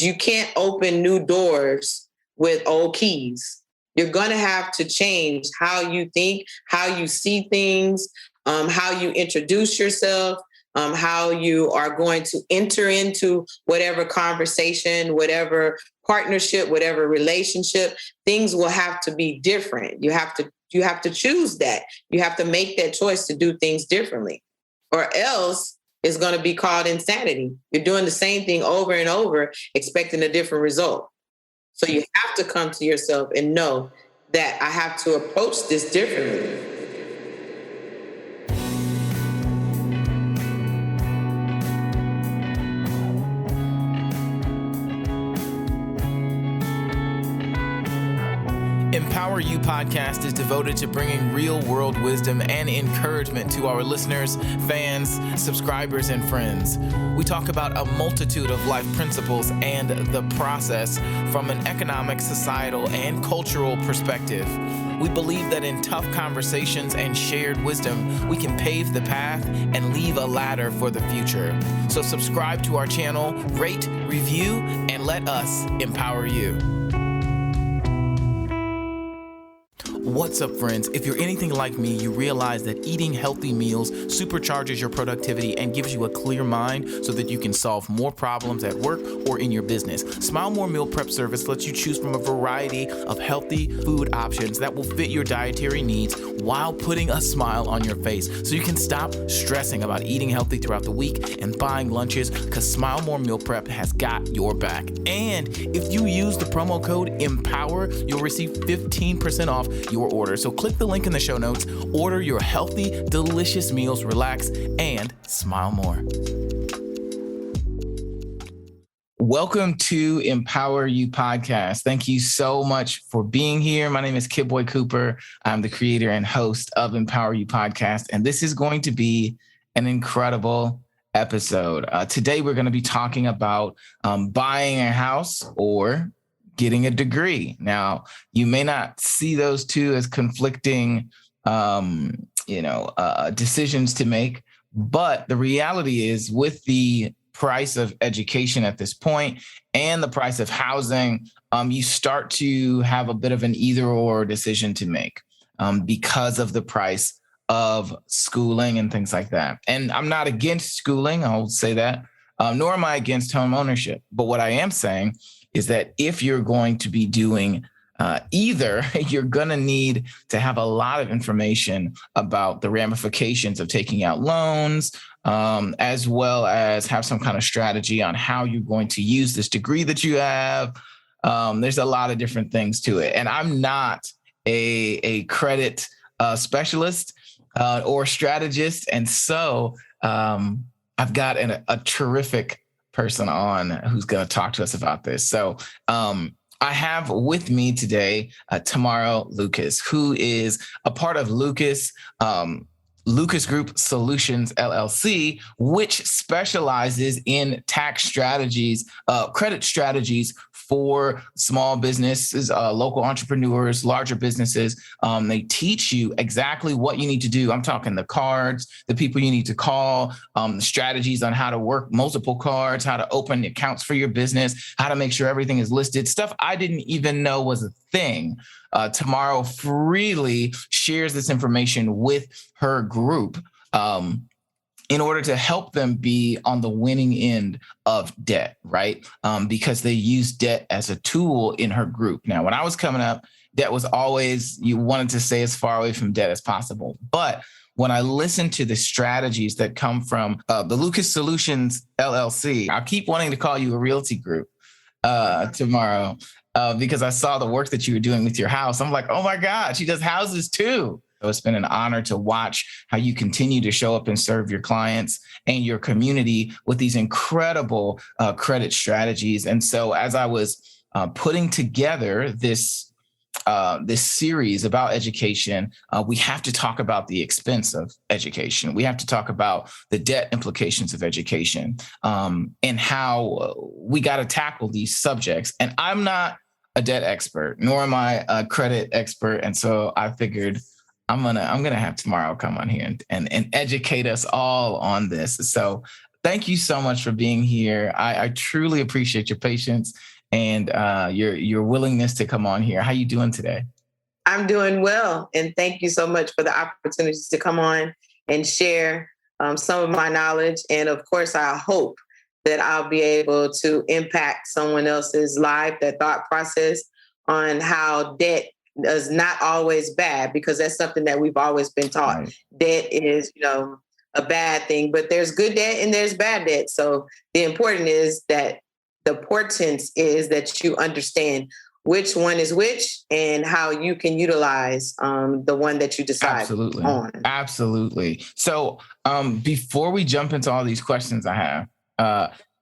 you can't open new doors with old keys. You're going to have to change how you think, how you see things, how you introduce yourself, how you are going to enter into whatever conversation, whatever partnership, whatever relationship. Things will have to be different. You have to choose that. You have to make that choice to do things differently, or else it's going to be called insanity. You're doing the same thing over and over, expecting a different result. So you have to come to yourself and know that I have to approach this differently. Empower You podcast is devoted to bringing real-world wisdom and encouragement to our listeners, fans, subscribers, and friends. We talk about a multitude of life principles and the process from an economic, societal, and cultural perspective. We believe that in tough conversations and shared wisdom, we can pave the path and leave a ladder for the future. So subscribe to our channel, rate, review, and let us empower you. What's up, friends? If you're anything like me, you realize that eating healthy meals supercharges your productivity and gives you a clear mind so that you can solve more problems at work or in your business. Smile More Meal Prep Service lets you choose from a variety of healthy food options that will fit your dietary needs while putting a smile on your face, so you can stop stressing about eating healthy throughout the week and buying lunches, because Smile More Meal Prep has got your back. And if you use the promo code EMPOWER, you'll receive 15% off your order. So click the link in the show notes, order your healthy, delicious meals, relax, and smile more. Welcome to Empower You podcast. Thank you so much for being here. My name is Kid Boy Cooper. I'm the creator and host of Empower You podcast, and this is going to be an incredible episode. Today, we're going to be talking about buying a house or getting a degree. Now, you may not see those two as conflicting, decisions to make, but the reality is, with the price of education at this point and the price of housing, you start to have a bit of an either or decision to make because of the price of schooling and things like that. And I'm not against schooling, I'll say that, nor am I against home ownership. But what I am saying is that if you're going to be doing either, you're going to need to have a lot of information about the ramifications of taking out loans, as well as have some kind of strategy on how you're going to use this degree that you have. There's a lot of different things to it. And I'm not a credit specialist or strategist. And so I've got a terrific person on who's going to talk to us about this. So I have with me today Tumarrow Lucas, who is a part of Lucas Group Solutions, LLC, which specializes in tax strategies, credit strategies for small businesses, local entrepreneurs, larger businesses. They teach you exactly what you need to do. I'm talking the cards, the people you need to call, the strategies on how to work multiple cards, how to open accounts for your business, how to make sure everything is listed, stuff I didn't even know was a thing. Tumarrow freely shares this information with her group in order to help them be on the winning end of debt, right? Because they use debt as a tool in her group. Now, when I was coming up, debt was always, you wanted to stay as far away from debt as possible. But when I listened to the strategies that come from the Lucas Solutions, LLC, I keep wanting to call you a realty group tomorrow. Because I saw the work that you were doing with your house. I'm like, oh my God, she does houses too. So it's been an honor to watch how you continue to show up and serve your clients and your community with these incredible credit strategies. And so as I was putting together this series about education, we have to talk about the expense of education. We have to talk about the debt implications of education, and how we got to tackle these subjects. And I'm not a debt expert, nor am I a credit expert. And so I figured I'm gonna have Tumarrow come on here and educate us all on this. So Thank you so much for being here. I truly appreciate your patience and your willingness to come on here. How you doing today? I'm doing well. And thank you so much for the opportunities to come on and share some of my knowledge. And of course, I hope that I'll be able to impact someone else's life, their thought process on how debt is not always bad, because that's something that we've always been taught. Right. Debt is, a bad thing, but there's good debt and there's bad debt. So the importance is that you understand which one is which and how you can utilize the one that you decide Absolutely. on. Absolutely. So before we jump into all these questions I have,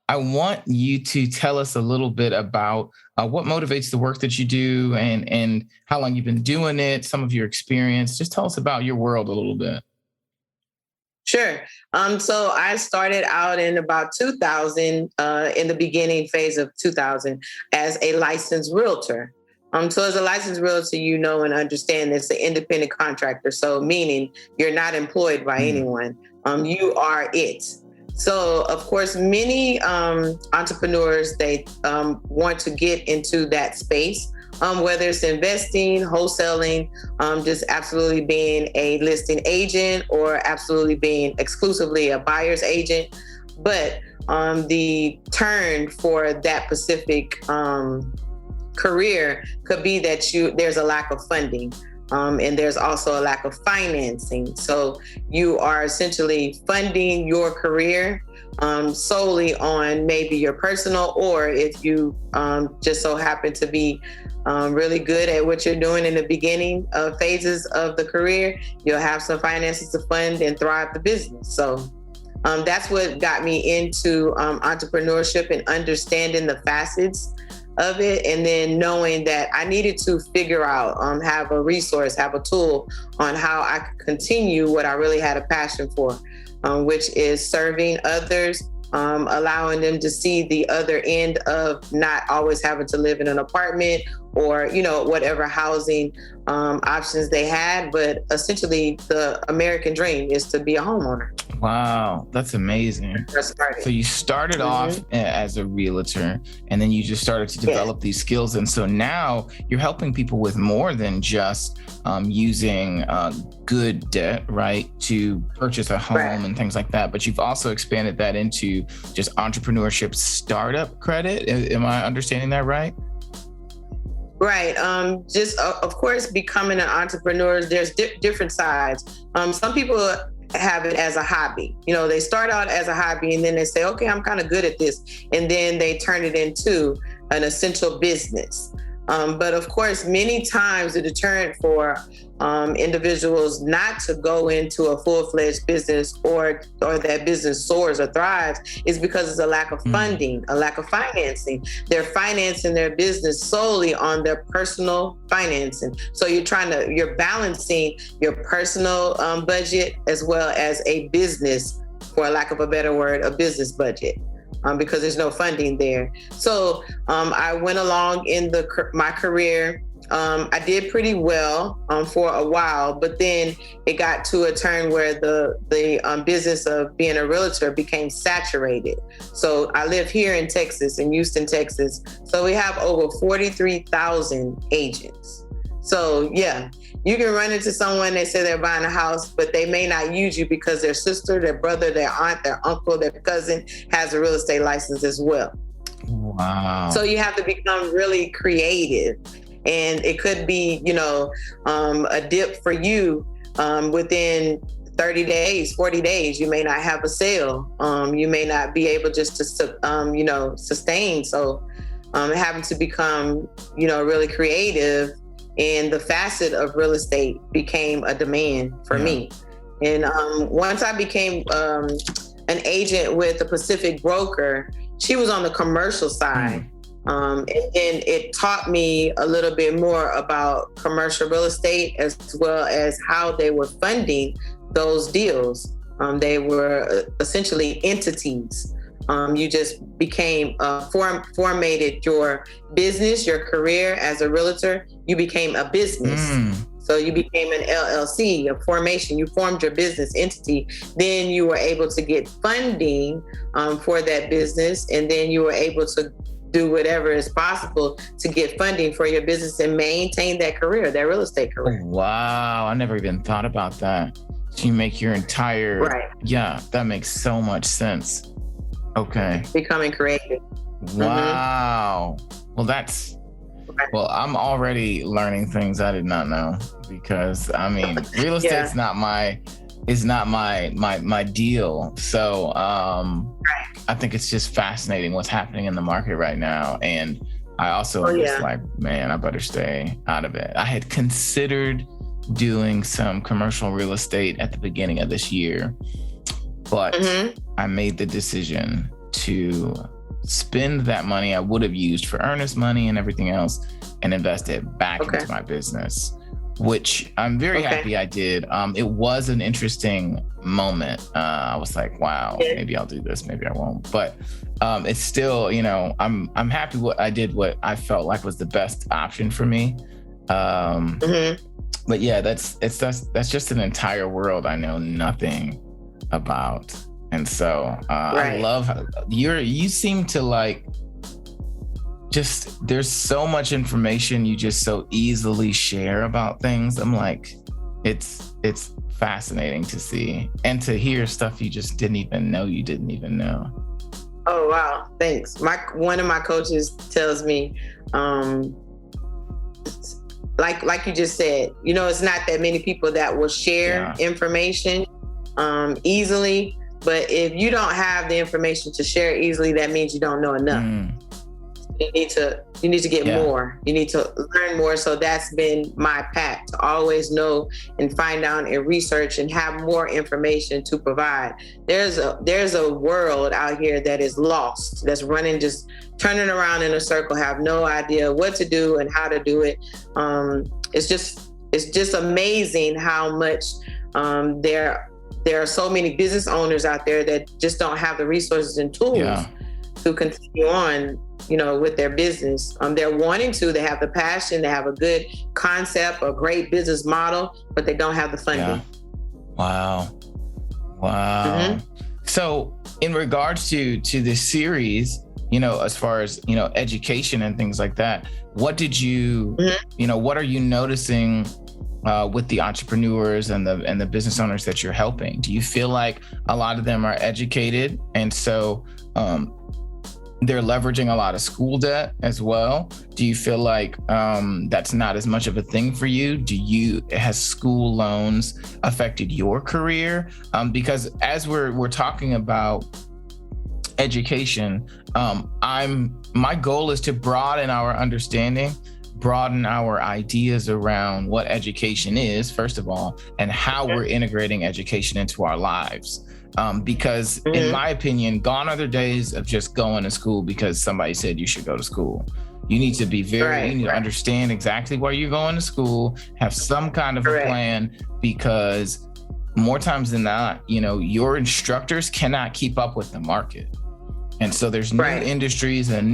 I want you to tell us a little bit about what motivates the work that you do and how long you've been doing it, some of your experience. Just tell us about your world a little bit. Sure. So I started out in about 2000, in the beginning phase of 2000, as a licensed realtor. So as a licensed realtor, you know and understand it's an independent contractor. So meaning you're not employed by anyone. You are it. So of course, many entrepreneurs, they want to get into that space. Whether it's investing, wholesaling, just absolutely being a listing agent or absolutely being exclusively a buyer's agent. But the turn for that specific career could be that there's a lack of funding. And there's also a lack of financing. So you are essentially funding your career solely on maybe your personal, or if you just so happen to be really good at what you're doing in the beginning phases of the career, you'll have some finances to fund and thrive the business. So that's what got me into entrepreneurship and understanding the facets of it, and then knowing that I needed to figure out, have a resource, have a tool on how I could continue what I really had a passion for, which is serving others, allowing them to see the other end of not always having to live in an apartment or, whatever housing options they had. But essentially, the American dream is to be a homeowner. Wow, that's amazing. So you started off as a realtor, and then you just started to develop these skills. And so now you're helping people with more than just using good debt, right, to purchase a home and things like that. But you've also expanded that into just entrepreneurship startup credit. Am I understanding that right? Right. Just, of course, becoming an entrepreneur, there's different sides. Some people have it as a hobby. They start out as a hobby and then they say, okay, I'm kind of good at this. And then they turn it into an essential business. But of course, many times the deterrent for individuals not to go into a full-fledged business or that business soars or thrives is because it's a lack of funding, a lack of financing. They're financing their business solely on their personal financing. So you're balancing your personal budget as well as a business, for lack of a better word, a business budget. Because there's no funding there. So I went along in my career. I did pretty well for a while, but then it got to a turn where the business of being a realtor became saturated. So I live here in Texas, in Houston, Texas. So we have over 43,000 agents. So yeah, you can run into someone, they say they're buying a house, but they may not use you because their sister, their brother, their aunt, their uncle, their cousin has a real estate license as well. Wow. So you have to become really creative. And it could be, a dip for you within 30 days, 40 days. You may not have a sale. You may not be able just to, sustain. So having to become, really creative. And the facet of real estate became a demand for me. And once I became an agent with a Pacific broker, she was on the commercial side. And it taught me a little bit more about commercial real estate as well as how they were funding those deals. They were essentially entities. You just became formatted your business, your career as a realtor. You became a business. So you became an LLC, a formation. You formed your business entity. Then you were able to get funding for that business. And then you were able to do whatever is possible to get funding for your business and maintain that career, that real estate career. Oh, wow. I never even thought about that. So you make your entire, right. Yeah, that makes so much sense. Okay. Becoming creative. Wow. Well, well, I'm already learning things I did not know, because I mean, real estate's not my deal. So I think it's just fascinating what's happening in the market right now. And I also was like, man, I better stay out of it. I had considered doing some commercial real estate at the beginning of this year, but I made the decision to spend that money I would have used for earnest money and everything else and invest it back into my business, which I'm very happy I did. It was an interesting moment. I was like, wow, maybe I'll do this, maybe I won't. But it's still, I'm happy what I did, what I felt like was the best option for me. But yeah, that's just an entire world I know nothing about. And so I love how you seem to like, just, there's so much information you just so easily share about things. I'm like, it's fascinating to see and to hear stuff you just didn't even know you didn't even know. Oh, wow. Thanks. One of my coaches tells me, like you just said, it's not that many people that will share information easily. But if you don't have the information to share easily, that means you don't know enough. You need to get more. You need to learn more. So that's been my path, to always know and find out and research and have more information to provide. There's a world out here that is lost, that's running, just turning around in a circle, have no idea what to do and how to do it. It's just amazing how much there are so many business owners out there that just don't have the resources and tools to continue on, with their business. They're wanting to, they have the passion, they have a good concept, a great business model, but they don't have the funding. Yeah. Wow. So in regards to this series, as far as, education and things like that, what did you, what are you noticing with the entrepreneurs and the business owners that you're helping? Do you feel like a lot of them are educated and so they're leveraging a lot of school debt as well? Do you feel like that's not as much of a thing for you? Has school loans affected your career? Because as we're talking about education, my goal is to broaden our understanding, broaden our ideas around what education is, first of all, and how we're integrating education into our lives. Because in my opinion, gone are the days of just going to school because somebody said you should go to school. You need to be you need to understand exactly why you're going to school, have some kind of a plan, because more times than not, your instructors cannot keep up with the market. And so there's new industries and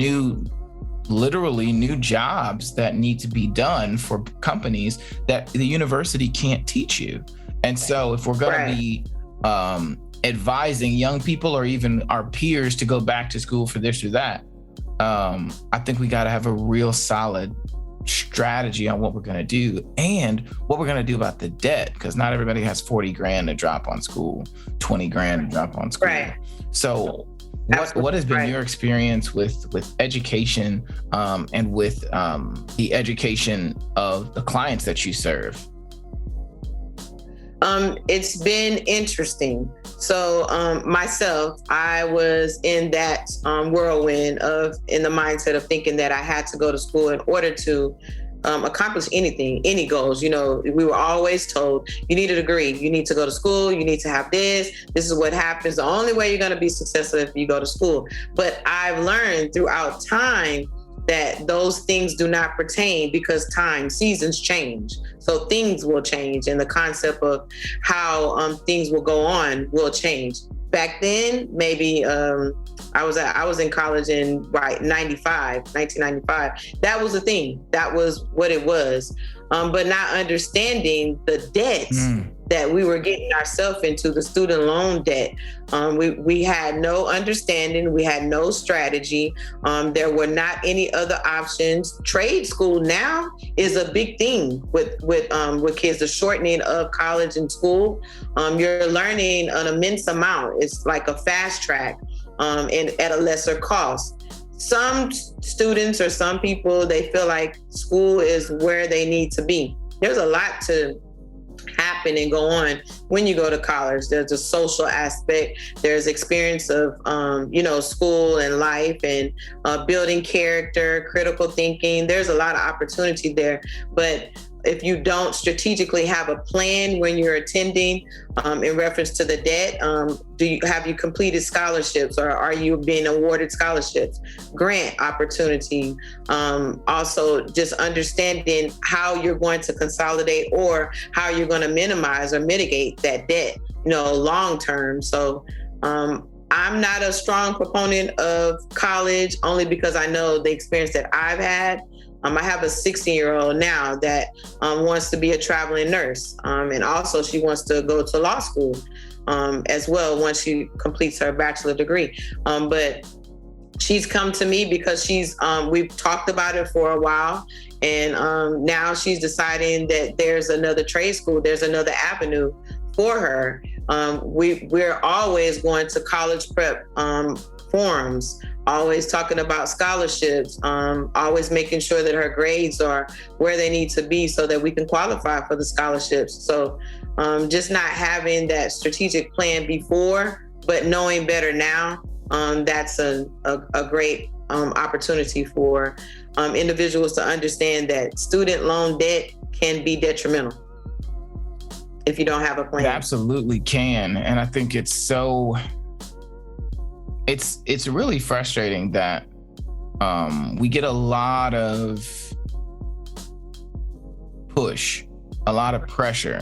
literally new jobs that need to be done for companies that the university can't teach you. And so if we're going to be advising young people or even our peers to go back to school for this or that, I think we got to have a real solid strategy on what we're going to do and what we're going to do about the debt, because not everybody has 40 grand to drop on school, 20 grand to drop on school. So what has been your experience with education and with the education of the clients that you serve? It's been interesting. So myself, I was in that whirlwind in the mindset of thinking that I had to go to school in order to accomplish anything, any goals. We were always told you need a degree, you need to go to school, you need to have this is what happens. The only way you're going to be successful if you go to school. But I've learned throughout time that those things do not pertain, because seasons change. So things will change, and the concept of how things will go on will change. back then, maybe I was in college in 1995. That was the thing. That was what it was. But not understanding the debts that we were getting ourselves into, the student loan debt. We had no understanding. We had no strategy. There were not any other options. Trade school now is a big thing with kids. The shortening of college and school. You're learning an immense amount. It's like a fast track, and at a lesser cost. Some students or some people, they feel like school is where they need to be. There's a lot to happen and go on when you go to college. There's a social aspect. There's experience of, school and life and building character, critical thinking. There's a lot of opportunity there. But if you don't strategically have a plan when you're attending, in reference to the debt, have you completed scholarships, or are you being awarded scholarships, grant opportunity? Also, just understanding how you're going to consolidate or how you're going to minimize or mitigate that debt, long term. So I'm not a strong proponent of college, only because I know the experience that I've had. I have a 16-year-old now that wants to be a traveling nurse. And also she wants to go to law school as well once she completes her bachelor degree. But she's come to me because we've talked about it for a while. And now she's deciding that there's another trade school, there's another avenue for her. We're always going to college prep forums, always talking about scholarships, always making sure that her grades are where they need to be so that we can qualify for the scholarships. So just not having that strategic plan before, but knowing better now, that's a great opportunity for individuals to understand that student loan debt can be detrimental if you don't have a plan. It absolutely can. And I think it's really frustrating that we get a lot of push, a lot of pressure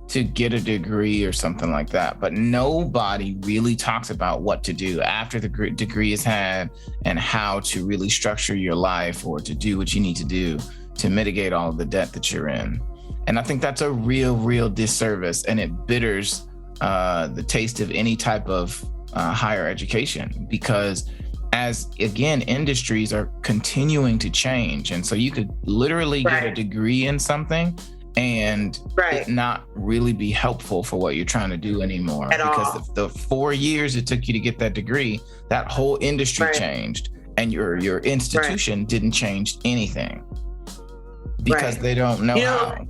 to get a degree or something like that. But nobody really talks about what to do after the degree is had and how to really structure your life or to do what you need to do to mitigate all of the debt that you're in. And I think that's a real disservice, and it bitters the taste of any type of higher education, because as again, industries are continuing to change. And so you could literally get a degree in something and it not really be helpful for what you're trying to do anymore. Because of the 4 years it took you to get that degree, that whole industry changed, and your institution didn't change anything because they don't know how.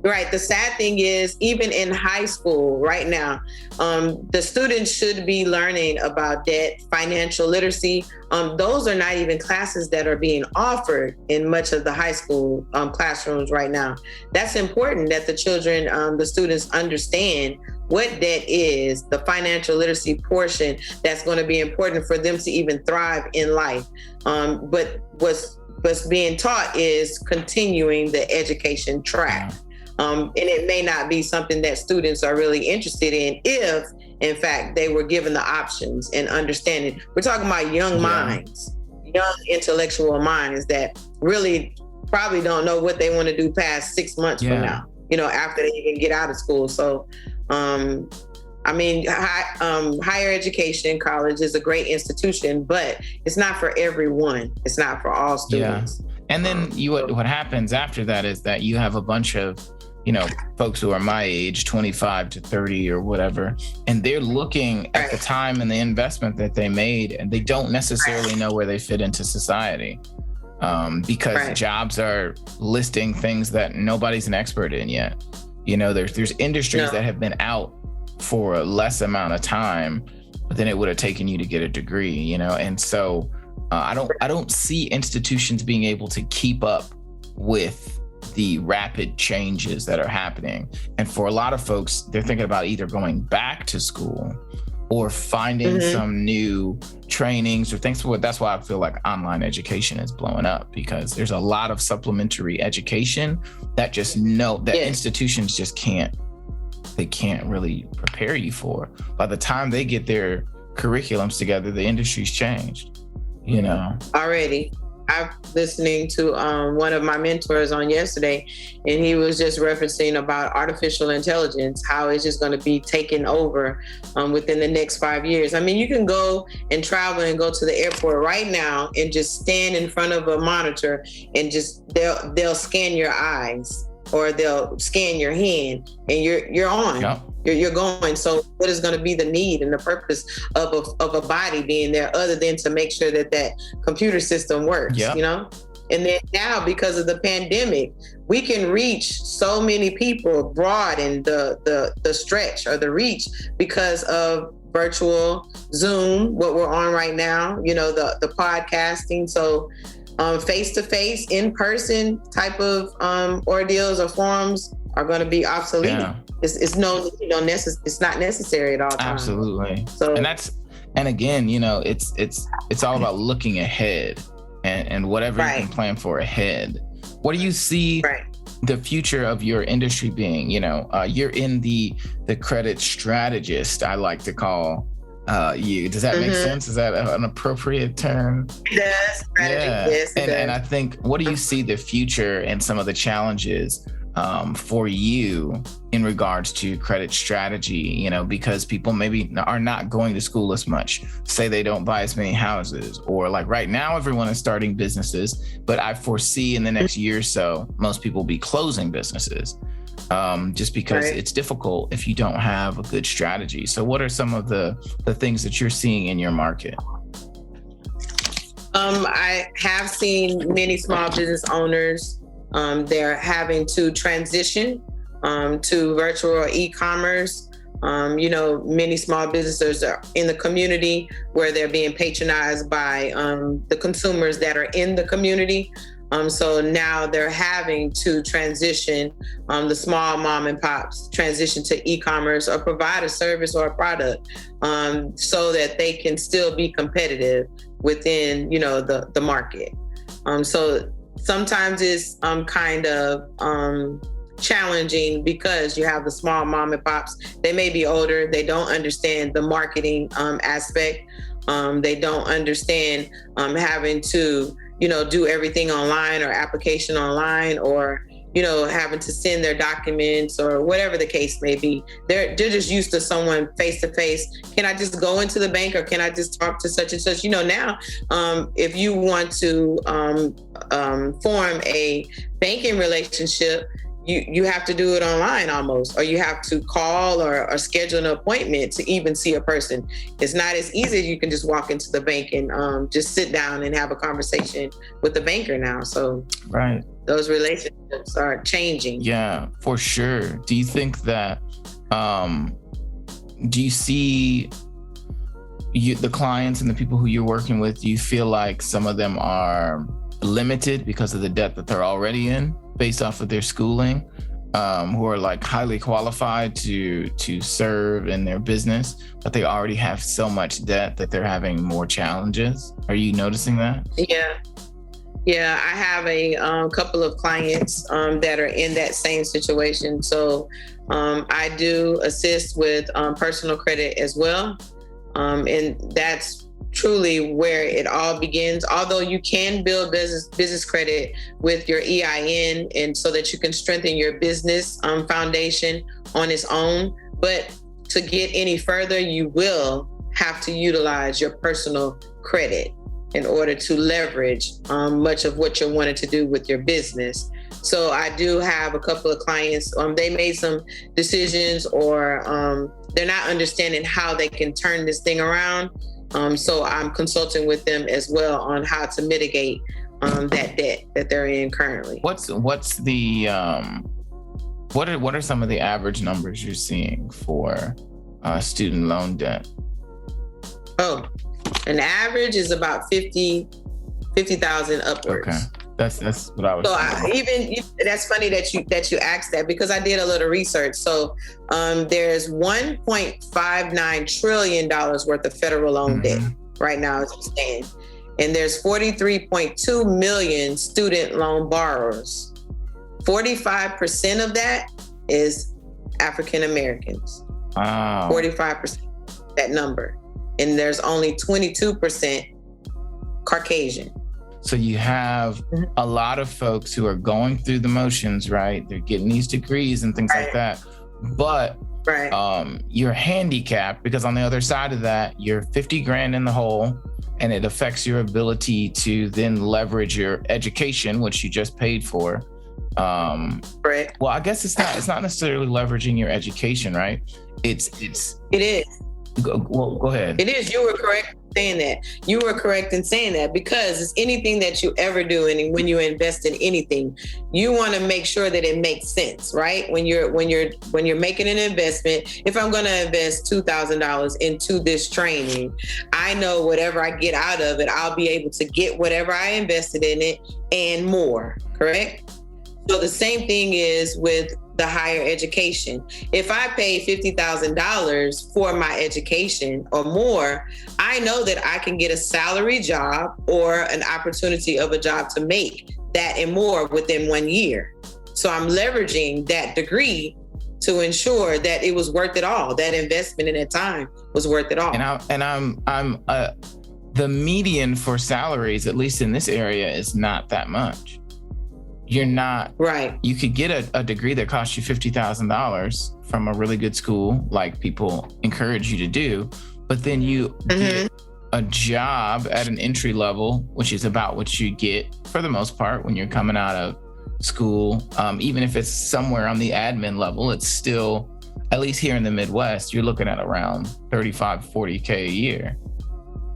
Right. The sad thing is, even in high school right now, the students should be learning about debt, financial literacy. Those are not even classes that are being offered in much of the high school classrooms right now. That's important that the children, the students understand what debt is, the financial literacy portion that's going to be important for them to even thrive in life. But what's being taught is continuing the education track. And it may not be something that students are really interested in if, in fact, they were given the options and understanding. We're talking about young minds, young intellectual minds that really probably don't know what they want to do past 6 months from now, after they even get out of school. So, higher education, college is a great institution, but it's not for everyone. It's not for all students. Yeah. And then what happens after that is that you have a bunch of folks who are my age, 25 to 30 or whatever, and they're looking at the time and the investment that they made, and they don't necessarily know where they fit into society, because jobs are listing things that nobody's an expert in yet. There's industries that have been out for a less amount of time than it would have taken you to get a degree, and so I don't see institutions being able to keep up with the rapid changes that are happening. And for a lot of folks, they're thinking about either going back to school or finding some new trainings or things. That's why I feel like online education is blowing up, because there's a lot of supplementary education that institutions just can't they can't really prepare you for. By the time they get their curriculums together, the industry's changed, you know. Already. I'm listening to one of my mentors on yesterday, and he was just referencing about artificial intelligence, how it's just going to be taken over within the next 5 years. I mean, you can go and travel and go to the airport right now and just stand in front of a monitor and just they'll scan your eyes or they'll scan your hand and you're on. Yep. You're going. So what is going to be the need and the purpose of a body being there other than to make sure that computer system works, Yep. you know? And then now, because of the pandemic, we can reach so many people, broaden the stretch or the reach because of virtual Zoom, what we're on right now, you know, the podcasting. So face-to-face, in-person type of ordeals or forums are going to be obsolete. Yeah. It's not necessary at all times. Absolutely. So, and again, you know, it's all about looking ahead and whatever you can plan for ahead. What do you see the future of your industry being? You know, you're in the credit strategist, I like to call you. Does that make sense? Is that an appropriate term? Yes, strategy. Yes, and I think, what do you see the future and some of the challenges for you in regards to credit strategy, you know, because people maybe are not going to school as much, say they don't buy as many houses, or like right now, everyone is starting businesses, but I foresee in the next year or so, most people will be closing businesses just because it's difficult if you don't have a good strategy. So what are some of the things that you're seeing in your market? I have seen many small business owners they're having to transition to virtual e-commerce. You know, many small businesses are in the community where they're being patronized by the consumers that are in the community. So now they're having to transition, the small mom and pops transition to e-commerce or provide a service or a product so that they can still be competitive within, you know, the market. So sometimes it's kind of challenging because you have the small mom and pops. They may be older. They don't understand the marketing aspect. They don't understand having to, you know, do everything online or application online, or, you know, having to send their documents or whatever the case may be. They're just used to someone face to face. Can I just go into the bank or can I just talk to such and such? You know, now, if you want to form a banking relationship, you have to do it online almost, or you have to call or schedule an appointment to even see a person. It's not as easy as you can just walk into the bank and just sit down and have a conversation with the banker now. So those relationships are changing. Yeah, for sure. Do you think that, do you see the clients and the people who you're working with, do you feel like some of them are limited because of the debt that they're already in based off of their schooling, who are like highly qualified to serve in their business, but they already have so much debt that they're having more challenges? Are you noticing that? Yeah, I have a couple of clients that are in that same situation. So I do assist with personal credit as well. And that's truly where it all begins. Although you can build business credit with your EIN, and so that you can strengthen your business foundation on its own. But to get any further, you will have to utilize your personal credit in order to leverage much of what you're wanting to do with your business. So I do have a couple of clients, they made some decisions, or they're not understanding how they can turn this thing around. So I'm consulting with them as well on how to mitigate that debt that they're in currently. What's the what are some of the average numbers you're seeing for student loan debt? Oh, an average is about 50,000 upwards. Okay. That's what I was. So that's funny that you asked that, because I did a little research. So there's $1.59 trillion worth of federal loan debt right now as we stand, and there's 43.2 million student loan borrowers. 45% of that is African Americans. Wow. 45%, that number. And there's only 22% Caucasian. So you have a lot of folks who are going through the motions, right? They're getting these degrees and things like that. But you're handicapped because on the other side of that, you're 50 grand in the hole, and it affects your ability to then leverage your education, which you just paid for. Well, I guess it's not necessarily leveraging your education, right? It is. Go ahead. It is. You were correct in saying that. You were correct in saying that, because it's anything that you ever do, and when you invest in anything, you want to make sure that it makes sense, right? When you're making an investment, if I'm going to invest $2,000 into this training, I know whatever I get out of it, I'll be able to get whatever I invested in it and more. Correct? So the same thing is with the higher education. If I pay $50,000 for my education or more, I know that I can get a salary job or an opportunity of a job to make that and more within 1 year. So I'm leveraging that degree to ensure that it was worth it all. That investment in that time was worth it all. The median for salaries, at least in this area, is not that much. You're not right. You could get a degree that costs you $50,000 from a really good school, like people encourage you to do, but then you get a job at an entry level, which is about what you get for the most part when you're coming out of school. Even if it's somewhere on the admin level, it's still, at least here in the Midwest, you're looking at around 35, 40K a year,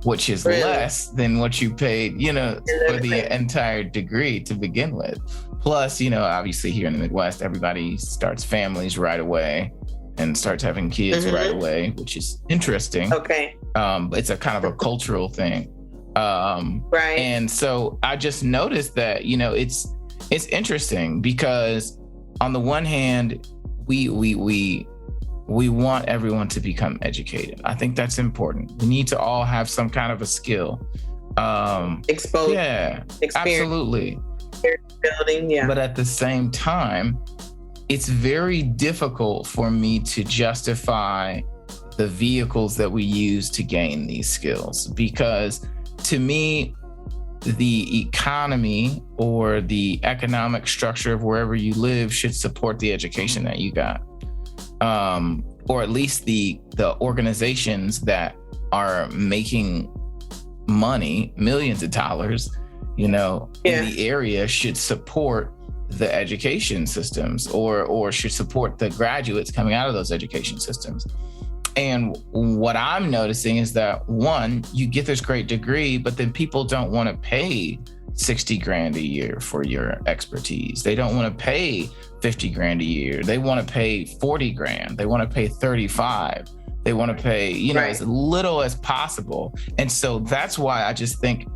which is less than what you paid, for the entire degree to begin with. Plus, obviously here in the Midwest, everybody starts families right away and starts having kids right away, which is interesting. Okay. It's a kind of a cultural thing. And so I just noticed that, it's interesting because on the one hand, we want everyone to become educated. I think that's important. We need to all have some kind of a skill. Exposure. Yeah, absolutely. Building, yeah. But at the same time, it's very difficult for me to justify the vehicles that we use to gain these skills, because to me, the economy or the economic structure of wherever you live should support the education that you got. Or at least the organizations that are making money, millions of dollars, in the area should support the education systems or should support the graduates coming out of those education systems. And what I'm noticing is that, one, you get this great degree, but then people don't want to pay 60 grand a year for your expertise. They don't want to pay 50 grand a year. They want to pay 40 grand. They want to pay 35. They want to pay, as little as possible. And so that's why I just think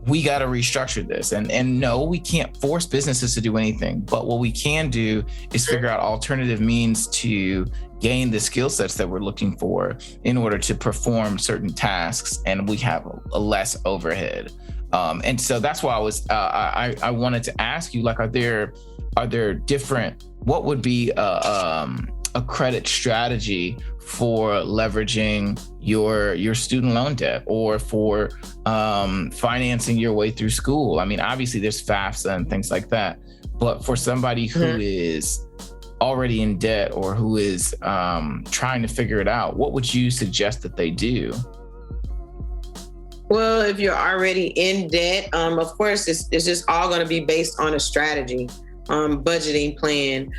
we got to restructure this. And no, we can't force businesses to do anything. But what we can do is figure out alternative means to gain the skill sets that we're looking for in order to perform certain tasks, and we have a less overhead. And so that's why I wanted to ask you, like, are there different, what would be a credit strategy for leveraging your student loan debt or for financing your way through school? I mean, obviously there's FAFSA and things like that, but for somebody who is already in debt or who is trying to figure it out, what would you suggest that they do? Well, if you're already in debt, of course, it's just all going to be based on a strategy, budgeting plan,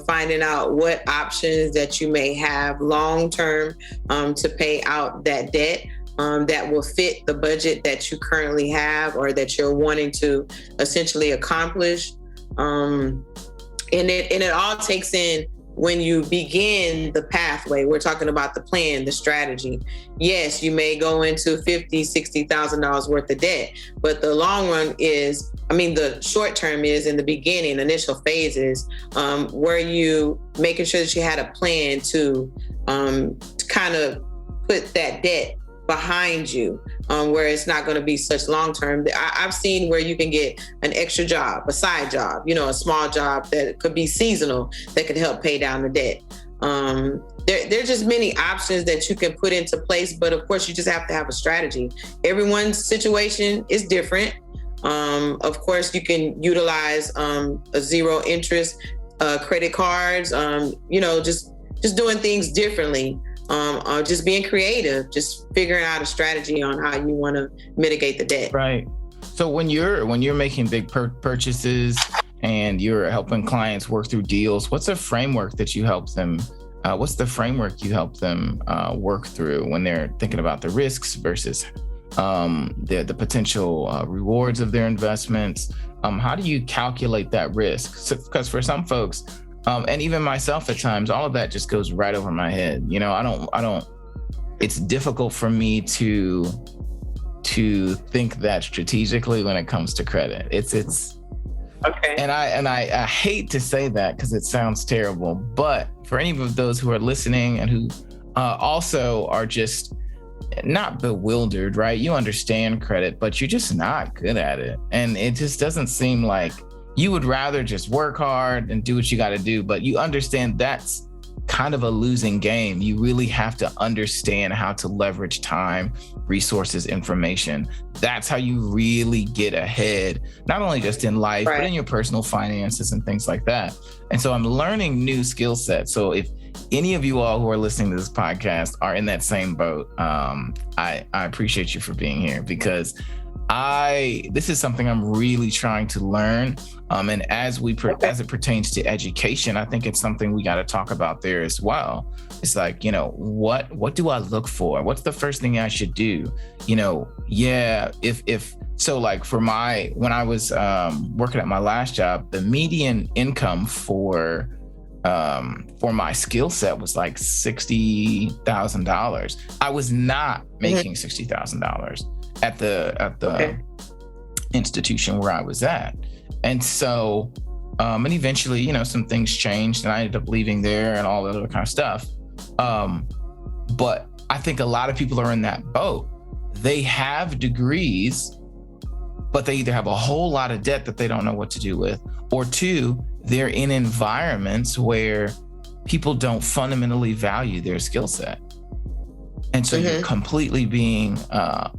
finding out what options that you may have long-term to pay out that debt that will fit the budget that you currently have or that you're wanting to essentially accomplish. And it all takes in when you begin the pathway. We're talking about the plan, the strategy. Yes, you may go into $50,000, $60,000 worth of debt, but the long run is, the short term is in the beginning, initial phases, where you making sure that you had a plan to kind of put that debt behind you, where it's not going to be such long term. I've seen where you can get an extra job, a side job, a small job that could be seasonal that could help pay down the debt. There's just many options that you can put into place, but of course you just have to have a strategy. Everyone's situation is different. Of course you can utilize a zero interest credit cards, just doing things differently, just being creative, just figuring out a strategy on how you want to mitigate the debt. Right. So when you're making big purchases and you're helping clients work through deals, what's a framework that you help them? What's the framework you help them work through when they're thinking about the risks versus the potential rewards of their investments? How do you calculate that risk? Because for some folks, and even myself at times, all of that just goes right over my head. I don't. It's difficult for me to think that strategically when it comes to credit. It's okay. And I hate to say that because it sounds terrible, but for any of those who are listening and who also are just not bewildered, right? You understand credit, but you're just not good at it. And it just doesn't seem like you would rather just work hard and do what you got to do, but you understand that's kind of a losing game. You really have to understand how to leverage time, resources, information. That's how you really get ahead, not only just in life, right, but in your personal finances and things like that. And so I'm learning new skill sets. So if any of you all who are listening to this podcast are in that same boat, I appreciate you for being here, because this is something I'm really trying to learn. And as it pertains to education, I think it's something we got to talk about there as well. It's like, what do I look for? What's the first thing I should do? When I was working at my last job, the median income for my skill set was like $60,000. I was not making $60,000 at the institution where I was at. And so, and eventually, some things changed and I ended up leaving there and all that other kind of stuff. But I think a lot of people are in that boat. They have degrees, but they either have a whole lot of debt that they don't know what to do with, or two, they're in environments where people don't fundamentally value their skill set. And so you're completely being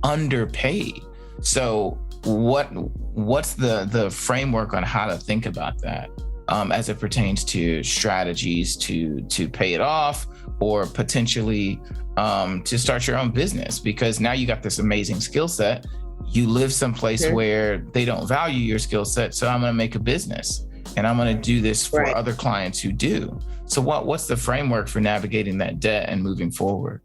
underpaid. So what's the framework on how to think about that as it pertains to strategies to pay it off, or potentially to start your own business? Because now you got this amazing skill set. You live someplace where they don't value your skill set. So I'm going to make a business and I'm going to do this for other clients who do. So what's the framework for navigating that debt and moving forward?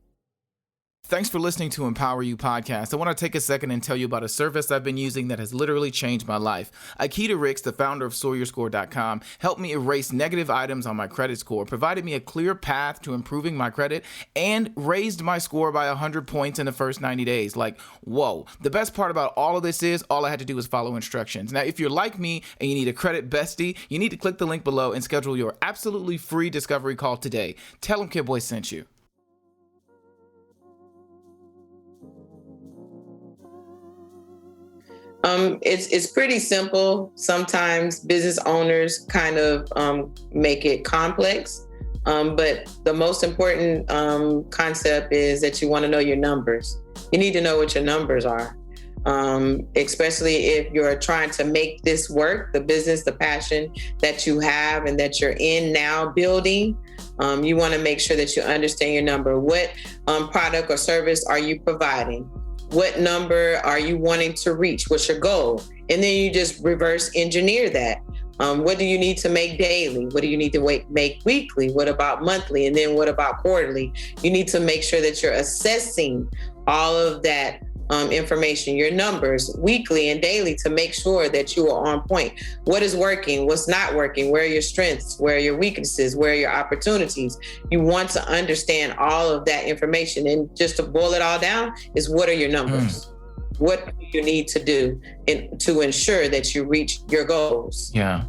Thanks for listening to Empower You podcast. I want to take a second and tell you about a service I've been using that has literally changed my life. Akita Ricks, the founder of SoarYourScore.com, helped me erase negative items on my credit score, provided me a clear path to improving my credit, and raised my score by 100 points in the first 90 days. Like, whoa. The best part about all of this is all I had to do was follow instructions. Now, if you're like me and you need a credit bestie, you need to click the link below and schedule your absolutely free discovery call today. Tell them Kid Boy sent you. It's pretty simple. Sometimes business owners kind of make it complex, but the most important concept is that you want to know your numbers. You need to know what your numbers are, especially if you're trying to make this work, the business, the passion that you have and that you're in now building. You want to make sure that you understand your number. What product or service are you providing? What number are you wanting to reach? What's your goal? And then you just reverse engineer that. What do you need to make daily? What do you need to make weekly? What about monthly? And then what about quarterly? You need to make sure that you're assessing all of that information, your numbers weekly and daily, to make sure that you are on point. What is working? What's not working? Where are your strengths? Where are your weaknesses? Where are your opportunities? You want to understand all of that information. And just to boil it all down is, what are your numbers? What do you need to do to ensure that you reach your goals? Yeah.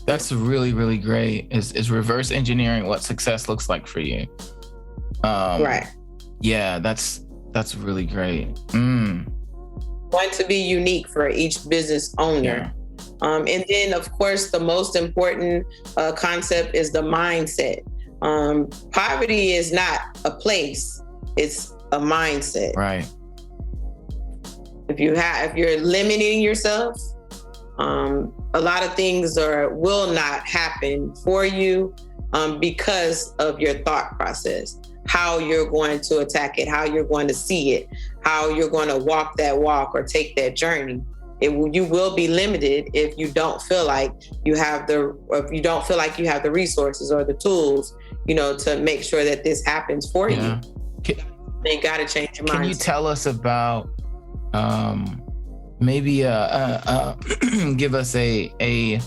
That's really, really great. Is reverse engineering what success looks like for you. Right. Yeah, that's really great. Want to be unique for each business owner. And then, of course, the most important concept is the mindset. Poverty is not a place; it's a mindset. Right. If you're limiting yourself, a lot of things will not happen for you because of your thought process, how you're going to attack it, how you're going to see it, how you're going to walk that walk or take that journey. You will be limited if you don't feel like you have the resources or the tools, to make sure that this happens for you. You got to change your mind. Can you tell us about maybe give us an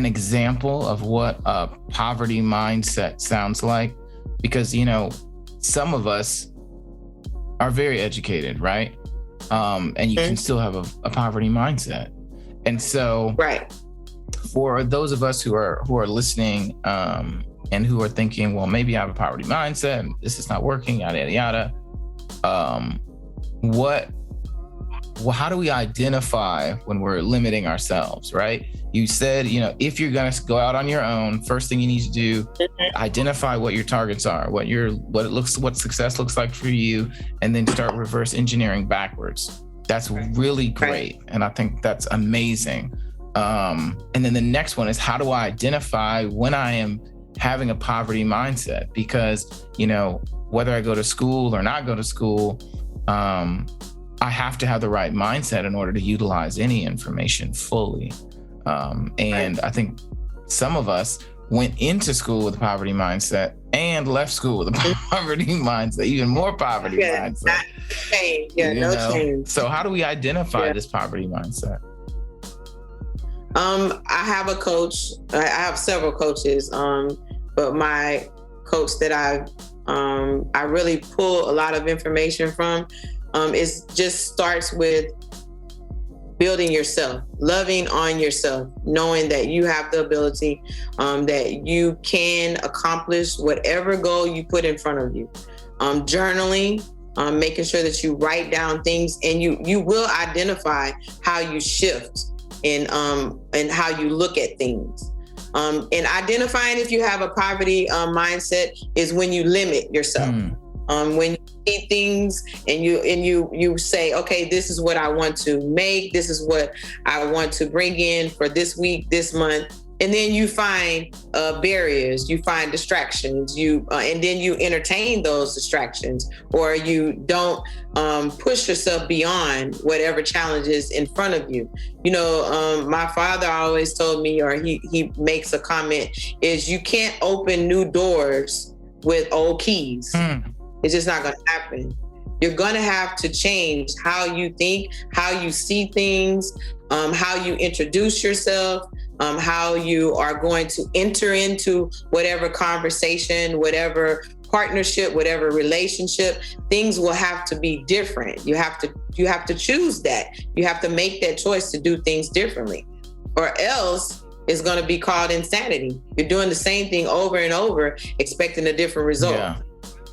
example of what a poverty mindset sounds like? Because, some of us are very educated, right? And you can still have a poverty mindset. And so for those of us who are listening and who are thinking, well, maybe I have a poverty mindset and this is not working, yada, yada, yada. How do we identify when we're limiting ourselves, right? You said, if you're going to go out on your own, first thing you need to do, identify what your targets are, what success looks like for you, and then start reverse engineering backwards. That's really great. And I think that's amazing. And then the next one is, how do I identify when I am having a poverty mindset? Because, whether I go to school or not go to school, I have to have the right mindset in order to utilize any information fully. And I think some of us went into school with a poverty mindset and left school with a poverty mindset, even more poverty mindset. No change. So how do we identify this poverty mindset? I have a coach. I have several coaches, but my coach that I really pull a lot of information from just starts with building yourself, loving on yourself, knowing that you have the ability, that you can accomplish whatever goal you put in front of you. Journaling, making sure that you write down things, and you will identify how you shift and how you look at things. And identifying if you have a poverty mindset is when you limit yourself. When you see things and you say, okay, this is what I want to make, this is what I want to bring in for this week, this month, and then you find barriers, you find distractions, and then you entertain those distractions, or you don't push yourself beyond whatever challenge is in front of you. My father always told me, or he makes a comment, is you can't open new doors with old keys. It's just not going to happen. You're going to have to change how you think, how you see things, how you introduce yourself, how you are going to enter into whatever conversation, whatever partnership, whatever relationship. Things will have to be different. You have to choose that. You have to make that choice to do things differently, or else it's going to be called insanity. You're doing the same thing over and over, expecting a different result. Yeah.